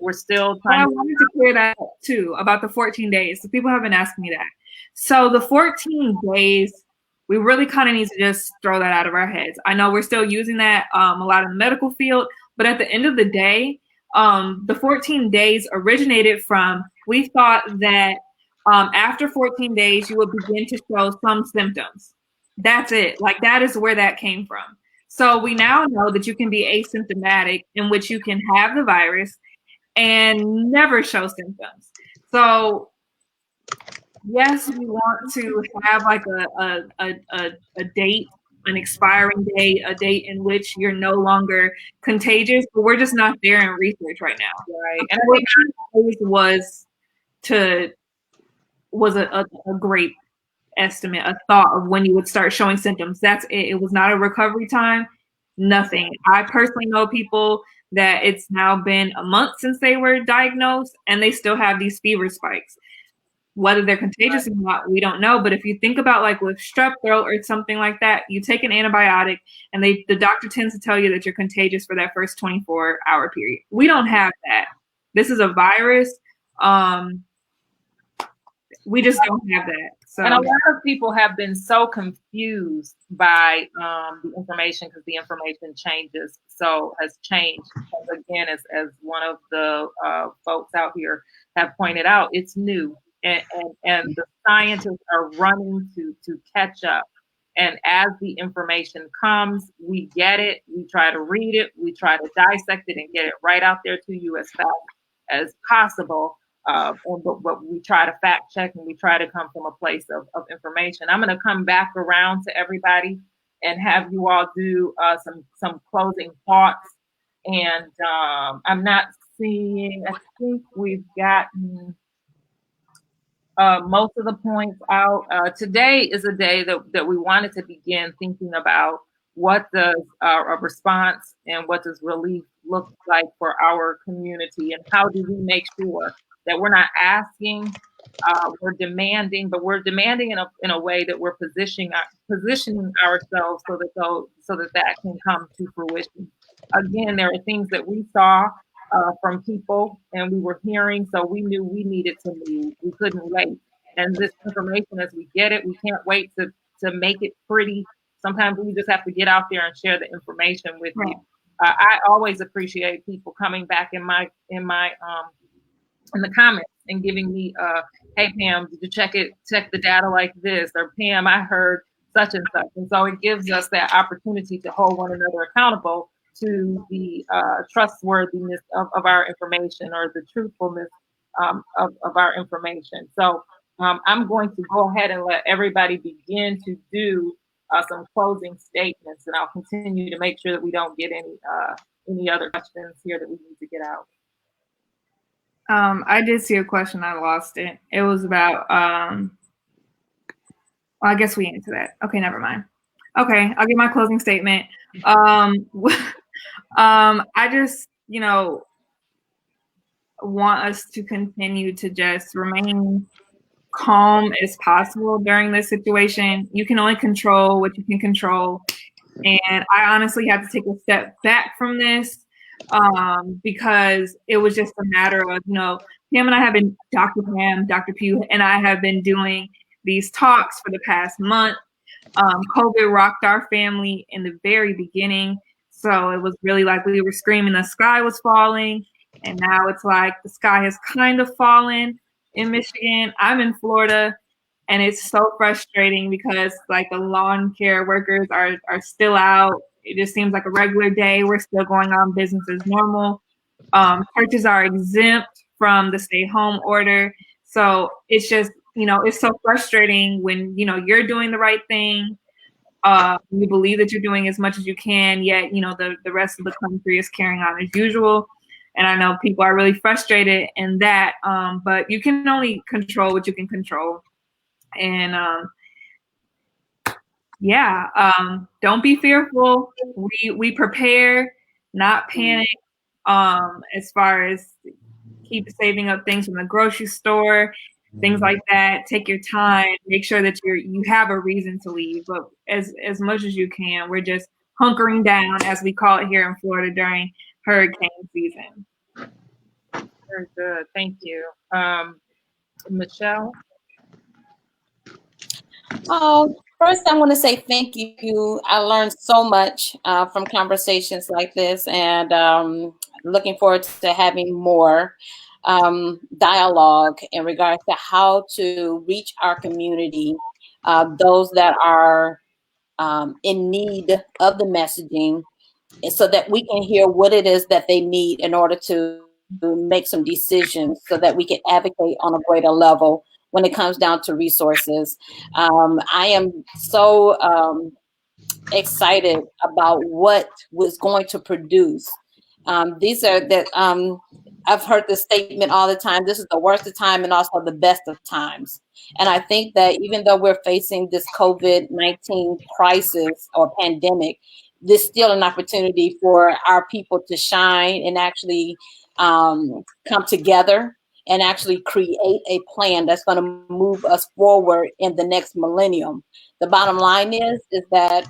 We're still trying. I wanted to clear that up too, about the 14 days. So people have been asking me that. So the 14 days, we really kind of need to just throw that out of our heads. I know we're still using that a lot in the medical field, but at the end of the day, the 14 days originated from, we thought that after 14 days, you would begin to show some symptoms. That's it. Like, that is where that came from. So we now know that you can be asymptomatic, in which you can have the virus and never show symptoms. So yes, we want to have like a date, an expiring date, a date in which you're no longer contagious, but we're just not there in research right now. Right. And I think was a great estimate, a thought of when you would start showing symptoms. That's it. It was not a recovery time, nothing. I personally know people that it's now been a month since they were diagnosed and they still have these fever spikes. Whether they're contagious or not, we don't know. But if you think about like with strep throat or something like that, you take an antibiotic and the doctor tends to tell you that you're contagious for that first 24-hour period. We don't have that. This is a virus. We just don't have that. So. And a lot of people have been so confused by the information because the information has changed. Because again, as one of the folks out here have pointed out, it's new. And the scientists are running to catch up. And as the information comes, we get it, we try to read it, we try to dissect it and get it right out there to you as fast as possible. But we try to fact check and we try to come from a place of information. I'm going to come back around to everybody and have you all do some closing thoughts. And I'm not seeing, I think we've gotten most of the points out. Today is a day that we wanted to begin thinking about what does a response and what does relief look like for our community, and how do we make sure that we're not asking, we're demanding, but we're demanding in a way that we're positioning ourselves so that can come to fruition. Again, there are things that we saw from people and we were hearing, so we knew we needed to move. We couldn't wait. And this information, as we get it, we can't wait to make it pretty. Sometimes we just have to get out there and share the information with you. I always appreciate people coming back in the comments and giving me, hey Pam, did you check the data like this? Or Pam, I heard such and such. And so it gives us that opportunity to hold one another accountable to the trustworthiness of our information, or the truthfulness of our information. So I'm going to go ahead and let everybody begin to do some closing statements, and I'll continue to make sure that we don't get any other questions here that we need to get out. I did see a question. I lost it. It was about, well, I guess we answered that. Okay, never mind. Okay, I'll give my closing statement. I just, want us to continue to just remain calm as possible during this situation. You can only control what you can control. And I honestly had to take a step back from this because it was just a matter of, Pam and I have been, Dr. Pugh, and I have been doing these talks for the past month. COVID rocked our family in the very beginning. So it was really like we were screaming the sky was falling. And now it's like the sky has kind of fallen in Michigan. I'm in Florida. And it's so frustrating because like the lawn care workers are still out. It just seems like a regular day. We're still going on business as normal. Churches are exempt from the stay home order. So it's just, it's so frustrating when, you're doing the right thing. You believe that you're doing as much as you can, yet, the rest of the country is carrying on as usual. And I know people are really frustrated in that, but you can only control what you can control. And don't be fearful. We prepare, not panic. As far as keep saving up things from the grocery store, things like that. Take your time. Make sure that you have a reason to leave. But as much as you can, we're just hunkering down, as we call it here in Florida during hurricane season. Very good. Thank you. Michelle? Oh, first, I want to say thank you. I learned so much from conversations like this, and looking forward to having more dialogue in regards to how to reach our community, those that are in need of the messaging, and so that we can hear what it is that they need in order to make some decisions so that we can advocate on a greater level when it comes down to resources. I am so excited about what was going to produce. These are that I've heard this statement all the time. This is the worst of time and also the best of times. And I think that even though we're facing this COVID-19 crisis or pandemic, there's still an opportunity for our people to shine and actually come together and actually create a plan that's going to move us forward in the next millennium. The bottom line is that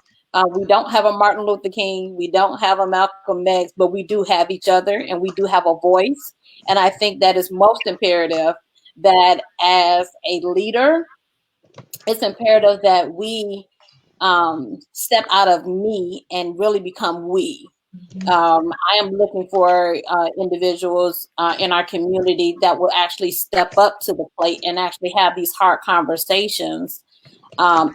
we don't have a Martin Luther King, we don't have a Malcolm X, but we do have each other and we do have a voice. And I think that is most imperative, that as a leader, it's imperative that we step out of me and really become we. I am looking for individuals in our community that will actually step up to the plate and actually have these hard conversations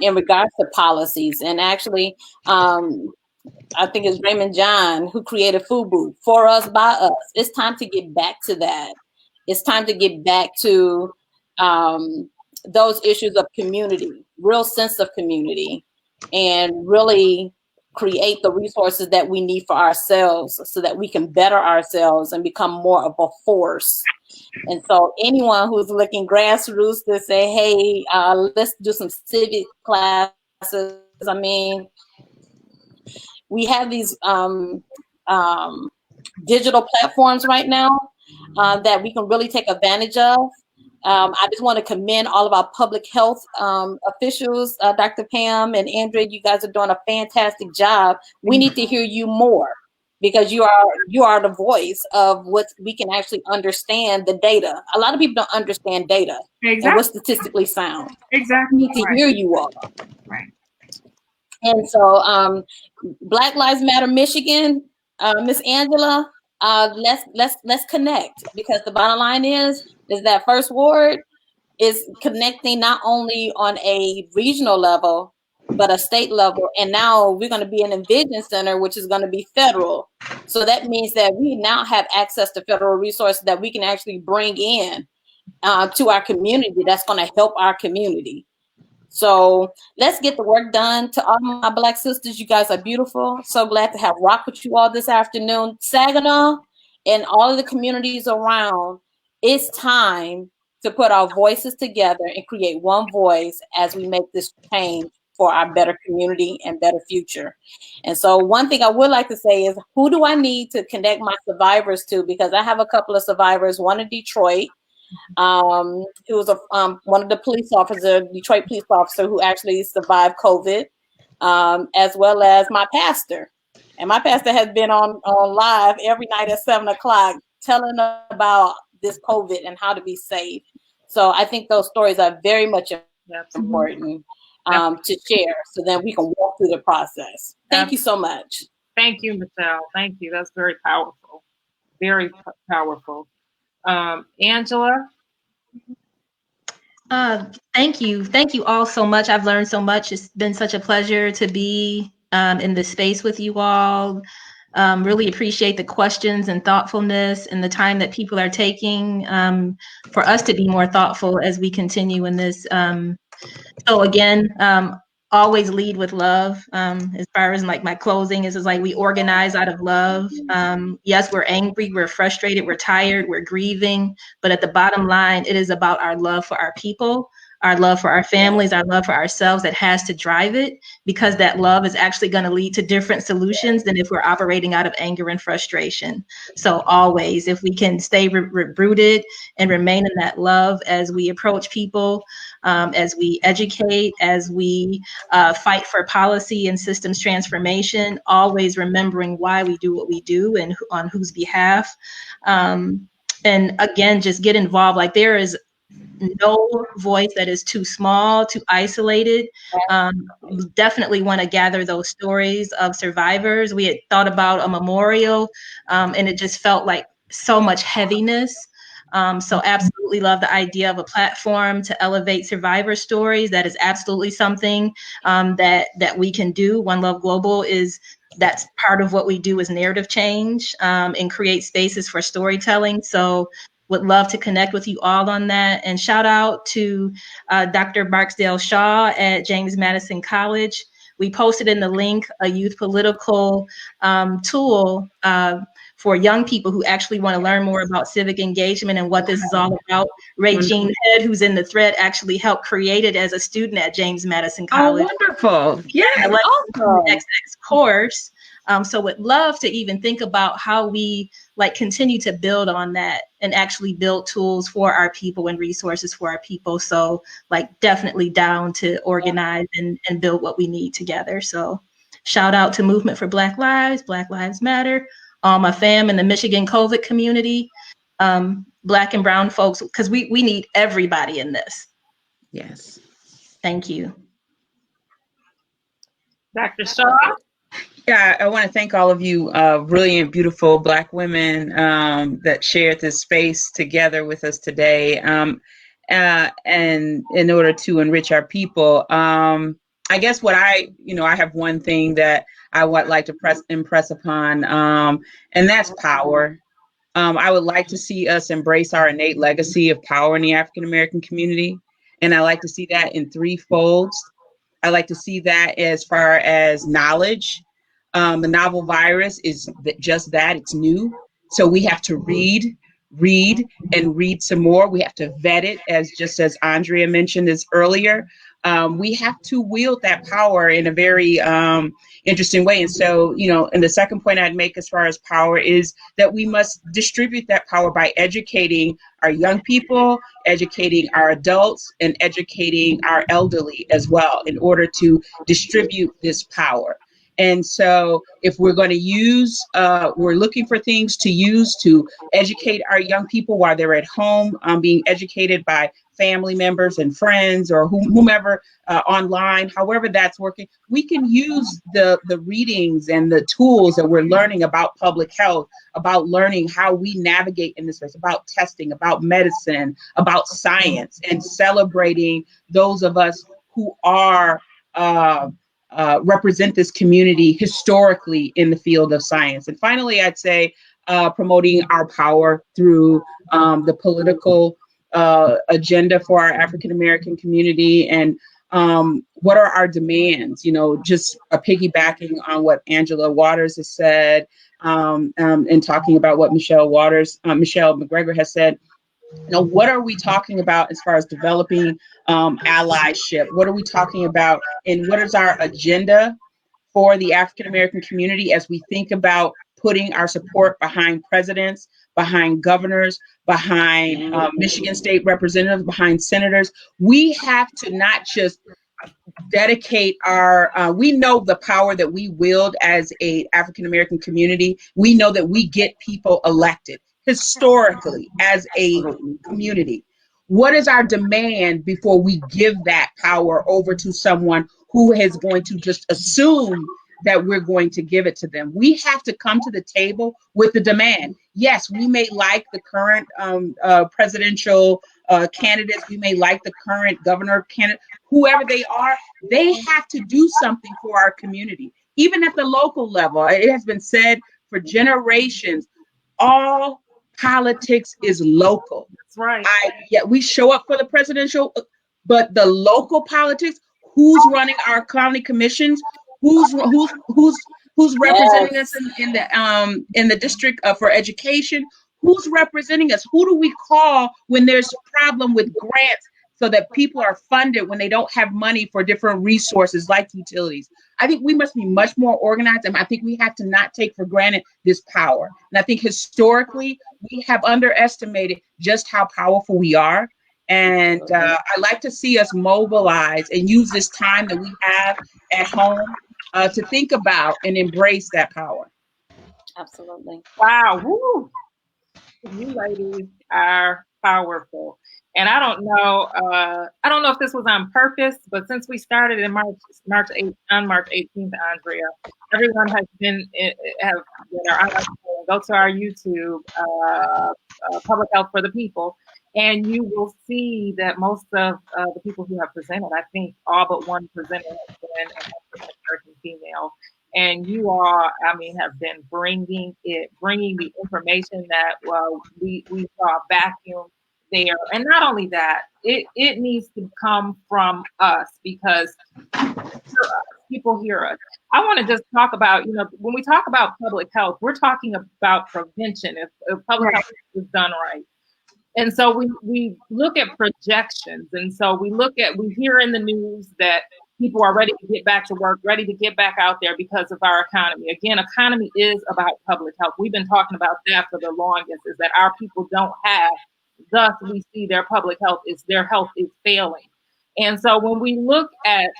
in regards to policies. And actually, I think it's Raymond John who created FUBU, for us, by us. It's time to get back to that. It's time to get back to those issues of community, real sense of community, and really create the resources that we need for ourselves so that we can better ourselves and become more of a force. And so anyone who's looking grassroots to say, hey, let's do some civic classes. I mean, we have these digital platforms right now that we can really take advantage of. I just want to commend all of our public health officials, Dr. Pam and Andrea. You guys are doing a fantastic job. We need to hear you more, because you are the voice of what we can actually understand the data. A lot of people don't understand data and what's statistically sound. Exactly. We need to hear you all. Right. And so, Black Lives Matter Michigan, Miss Angela, let's connect, because the bottom line is that First Ward is connecting not only on a regional level, but a state level. And now we're going to be an Envision Center, which is going to be federal. So that means that we now have access to federal resources that we can actually bring in to our community that's going to help our community. So let's get the work done. To all my Black sisters, you guys are beautiful. So glad to have rock with you all this afternoon. Saginaw and all of the communities around, it's time to put our voices together and create one voice as we make this change for our better community and better future. And so one thing I would like to say is, who do I need to connect my survivors to? Because I have a couple of survivors, one in Detroit, who was one of the police officers, Detroit police officer, who actually survived COVID, as well as my pastor. And my pastor has been on live every night at 7:00 telling about this COVID and how to be safe. So I think those stories are very much important to share, so that we can walk through the process. Thank you so much. Thank you, Michelle. Thank you. That's very powerful. Very powerful. Angela? Thank you. Thank you all so much. I've learned so much. It's been such a pleasure to be in this space with you all. Really appreciate the questions and thoughtfulness and the time that people are taking for us to be more thoughtful as we continue in this. So again, always lead with love. As far as like my closing is like, we organize out of love. Yes, we're angry, we're frustrated, we're tired, we're grieving, but at the bottom line, it is about our love for our people, our love for our families, our love for ourselves that has to drive it, because that love is actually going to lead to different solutions than if we're operating out of anger and frustration. So always, if we can stay rooted and remain in that love as we approach people, as we educate, as we fight for policy and systems transformation, always remembering why we do what we do and on whose behalf. And again, just get involved. Like, there is no voice that is too small, too isolated. Definitely want to gather those stories of survivors. We had thought about a memorial, and it just felt like so much heaviness. So absolutely love the idea of a platform to elevate survivor stories. That is absolutely something that we can do. One Love Global that's part of what we do is narrative change, and create spaces for storytelling. So would love to connect with you all on that. And shout out to Dr. Barksdale-Shaw at James Madison College. We posted in the link a youth political tool for young people who actually want to learn more about civic engagement and what this is all about. Ray Jean Head, who's in the thread, actually helped create it as a student at James Madison College. Oh, wonderful. Yeah. XX course. So would love to even think about how we continue to build on that and actually build tools for our people and resources for our people. So definitely down to organize and build what we need together. So shout out to Movement for Black Lives Matter, all my fam in the Michigan COVID community, Black and brown folks, because we need everybody in this. Yes. Thank you. Dr. Shaw? Yeah, I want to thank all of you brilliant, beautiful Black women that shared this space together with us today, and in order to enrich our people. I guess what I have one thing that I would like to impress upon, and that's power. I would like to see us embrace our innate legacy of power in the African American community, and I like to see that in three folds. I like to see that as far as knowledge. The novel virus is just that, it's new. So we have to read, and read some more. We have to vet it, just as Andrea mentioned this earlier. We have to wield that power in a very interesting way. And so, and the second point I'd make as far as power is that we must distribute that power by educating our young people, educating our adults, and educating our elderly as well in order to distribute this power. And so if we're going to use, we're looking for things to use to educate our young people while they're at home, being educated by family members and friends or whomever online, however that's working, we can use the readings and the tools that we're learning about public health, about learning how we navigate in this space, about testing, about medicine, about science, and celebrating those of us who are represent this community historically in the field of science. And finally, I'd say promoting our power through the political agenda for our African American community, and what are our demands? Just piggybacking on what Angela Waters has said, and talking about what Michelle McGregor has said. What are we talking about as far as developing allyship? What are we talking about, and what is our agenda for the African American community as we think about putting our support behind presidents, behind governors, behind Michigan state representatives, behind senators? We have to not just dedicate we know the power that we wield as a African American community. We know that we get people elected historically as a community. What is our demand before we give that power over to someone who is going to just assume that we're going to give it to them? We have to come to the table with the demand. Yes, we may like the current presidential candidates. We may like the current governor candidate, whoever they are. They have to do something for our community. Even at the local level, it has been said for generations, all politics is local. That's right. We show up for the presidential, but the local politics, who's running our county commissions, who's representing us in the district for education, who's representing us, who do we call when there's a problem with grants so that people are funded when they don't have money for different resources like utilities? I think we must be much more organized, and I think we have to not take for granted this power. And I think historically, we have underestimated just how powerful we are. And I like to see us mobilize and use this time that we have at home to think about and embrace that power. Absolutely. Wow. Woo. You ladies are powerful. And I don't know if this was on purpose, but since we started in March 8th, on March 18th, Andrea, everyone has been go to our YouTube, Public Health for the People, and you will see that most of the people who have presented, I think all but one presenter has been an African American female. And you all, I mean, have been bringing the information that we saw vacuum there. And not only that, it needs to come from us because people hear us. I want to just talk about, when we talk about public health, we're talking about prevention if public health is done right. And so we look at projections. And so we hear in the news that people are ready to get back to work, ready to get back out there because of our economy. Again, economy is about public health. We've been talking about that for the longest, is that our people don't have, thus we see their health is failing. And so when we look at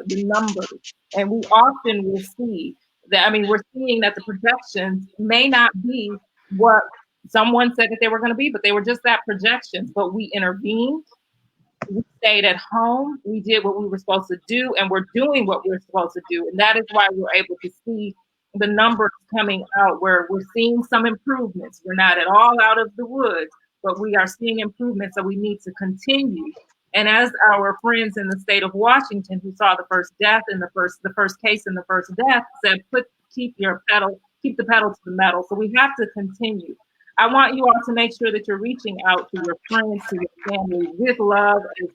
the numbers, and we often will see that, we're seeing that the projections may not be what someone said that they were going to be, but they were just that projections. But we intervened. We stayed at home. We did what we were supposed to do, and we're doing what we're supposed to do. And that is why we're able to see the numbers coming out where we're seeing some improvements. We're not at all out of the woods, but we are seeing improvements. So we need to continue. And as our friends in the state of Washington, who saw the first death in the first case in the first death, said, keep the pedal to the metal. So we have to continue. I want you all to make sure that you're reaching out to your friends, to your family with love, as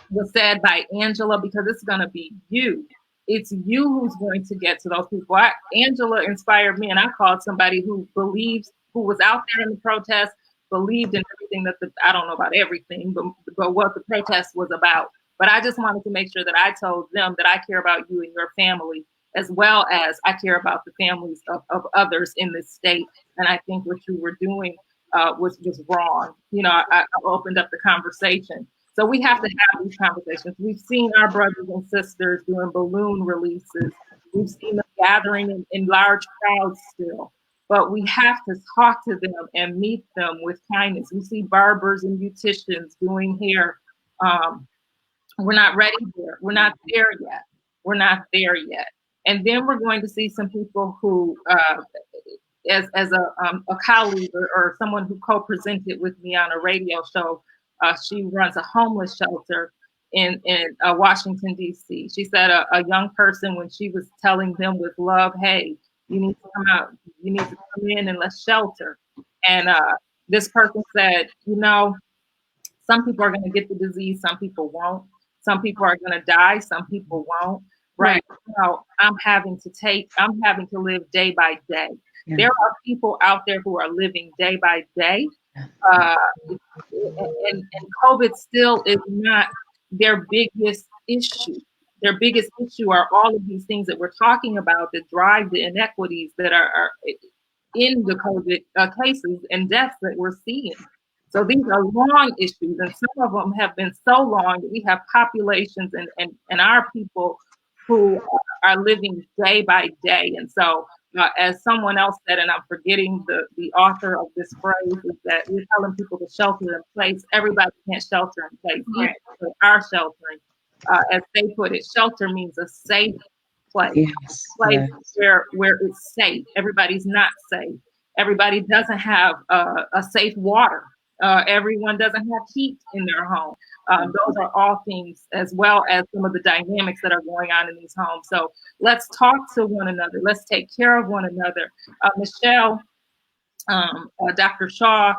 was said by Angela, because it's going to be you. It's you who's going to get to those people. Angela inspired me, and I called somebody who was out there in the protest, believed in everything I don't know about everything, but what the protest was about. But I just wanted to make sure that I told them that I care about you and your family, as well as I care about the families of others in this state. And I think what you were doing was wrong. I opened up the conversation. So we have to have these conversations. We've seen our brothers and sisters doing balloon releases. We've seen them gathering in large crowds still. But we have to talk to them and meet them with kindness. We see barbers and beauticians doing hair. We're not ready there. We're not there yet. We're not there yet. And then we're going to see some people who, as a colleague or someone who co-presented with me on a radio show, she runs a homeless shelter in Washington, D.C. She said a young person, when she was telling them with love, hey, you need to come out, you need to come in and let's shelter. And this person said, some people are going to get the disease, some people won't. Some people are going to die, some people won't. Right now, I'm having to live day by day. Yeah. There are people out there who are living day by day. And COVID still is not their biggest issue. Their biggest issue are all of these things that we're talking about that drive the inequities that are in the COVID cases and deaths that we're seeing. So these are long issues, and some of them have been so long that we have populations and our people who are living day by day. And so as someone else said, and I'm forgetting the author of this phrase, is that we're telling people to shelter in place. Everybody can't shelter in place. Right. Even our sheltering, as they put it, shelter means a safe place. Yes. Place where it's safe. Everybody's not safe. Everybody doesn't have a safe water. Everyone doesn't have heat in their home. Those are all things, as well as some of the dynamics that are going on in these homes. So let's talk to one another. Let's take care of one another. Michelle, Dr. Shaw,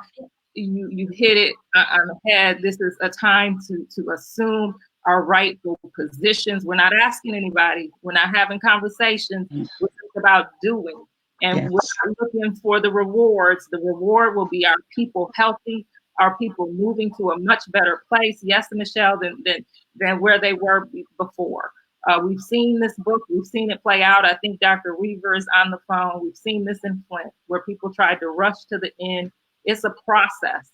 you hit it on the head. This is a time to assume our rightful positions. We're not asking anybody. We're not having conversations. We're just about doing. And we're not looking for the rewards. The reward will be our people healthy, our people moving to a much better place, yes, Michelle, than where they were before. We've seen this book. We've seen it play out. I think Dr. Weaver is on the phone. We've seen this in Flint, where people tried to rush to the end. It's a process.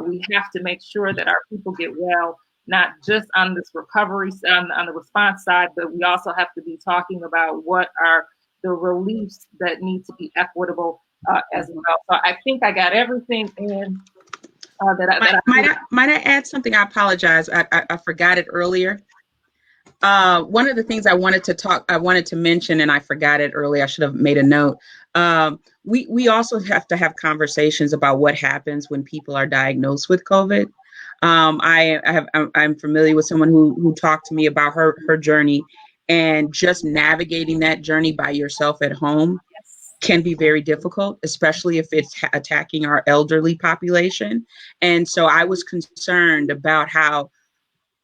We have to make sure that our people get well, not just on this recovery, on the response side, but we also have to be talking about what are the reliefs that need to be equitable as well. So I think I got everything in. Might I add something? I apologize. I forgot it earlier. One of the things I wanted to mention, and I forgot it earlier. I should have made a note. We also have to have conversations about what happens when people are diagnosed with COVID. I'm familiar with someone who talked to me about her journey, and just navigating that journey by yourself at home can be very difficult, especially if it's attacking our elderly population. And so I was concerned about how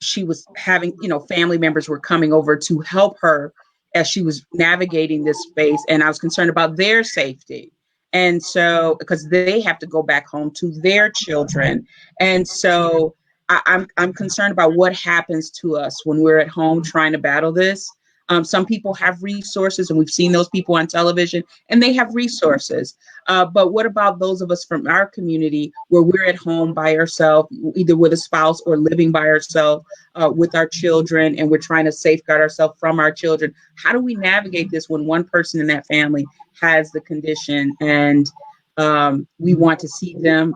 she was having, family members were coming over to help her as she was navigating this space. And I was concerned about their safety. And so, because they have to go back home to their children. And so I'm concerned about what happens to us when we're at home trying to battle this. Some people have resources, and we've seen those people on television, and they have resources. But what about those of us from our community where we're at home by ourselves, either with a spouse or living by ourselves with our children, and we're trying to safeguard ourselves from our children? How do we navigate this when one person in that family has the condition, and we want to see them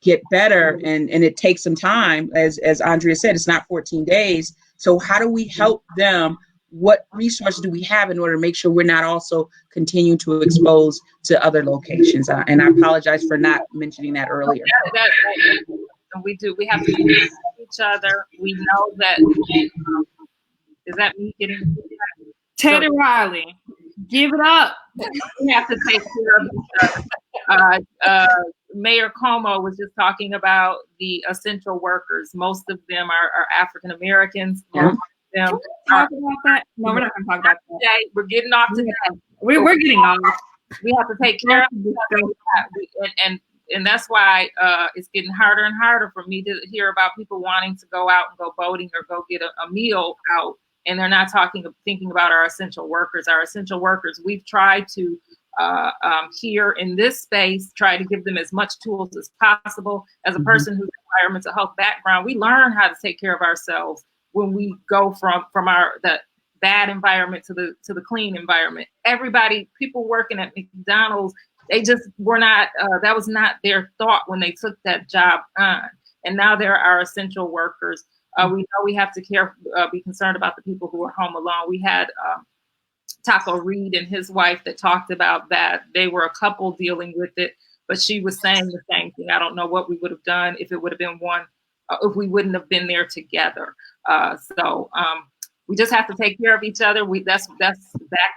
get better, and it takes some time? As Andrea said, it's not 14 days. So how do we help them? What resources do we have in order to make sure we're not also continuing to expose to other locations? And I apologize for not mentioning that earlier. We do. We have to support each other. We know that. Is that me getting? Teddy Riley, give it up. We have to take care of each other. Mayor Como was just talking about the essential workers. Most of them are African Americans. Yeah. Can we talk about that? No, we're not going to talk about that. Today, we're getting off today. We're getting off. We have to take care of each other. And that's why it's getting harder and harder for me to hear about people wanting to go out and go boating or go get a meal out, and they're not thinking about our essential workers. Our essential workers, we've tried to here in this space, try to give them as much tools as possible. As a person who's environmental health background, we learn how to take care of ourselves when we go from the bad environment to the clean environment. People working at McDonald's, they just were not, that was not their thought when they took that job on. And now there are essential workers. We know we have to be concerned about the people who are home alone. We had Taco Reed and his wife that talked about that. They were a couple dealing with it, but she was saying the same thing. I don't know what we would have done if it would have been one, if we wouldn't have been there together. So we just have to take care of each other. That's back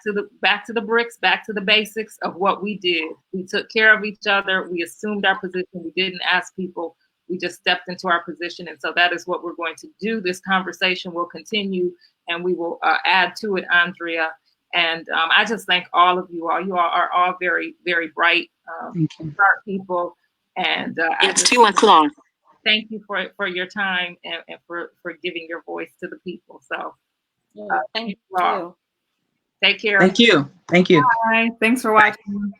to the bricks, back to the basics of what we did. We took care of each other. We assumed our position. We didn't ask people. We just stepped into our position. And so that is what we're going to do. This conversation will continue, and we will add to it, Andrea. And I just thank all of you all. You all are all very, very bright, smart people. And it's 2 o'clock. Thank you for your time and for giving your voice to the people. So thank you. Take care. Thank you. Bye. Thanks for watching.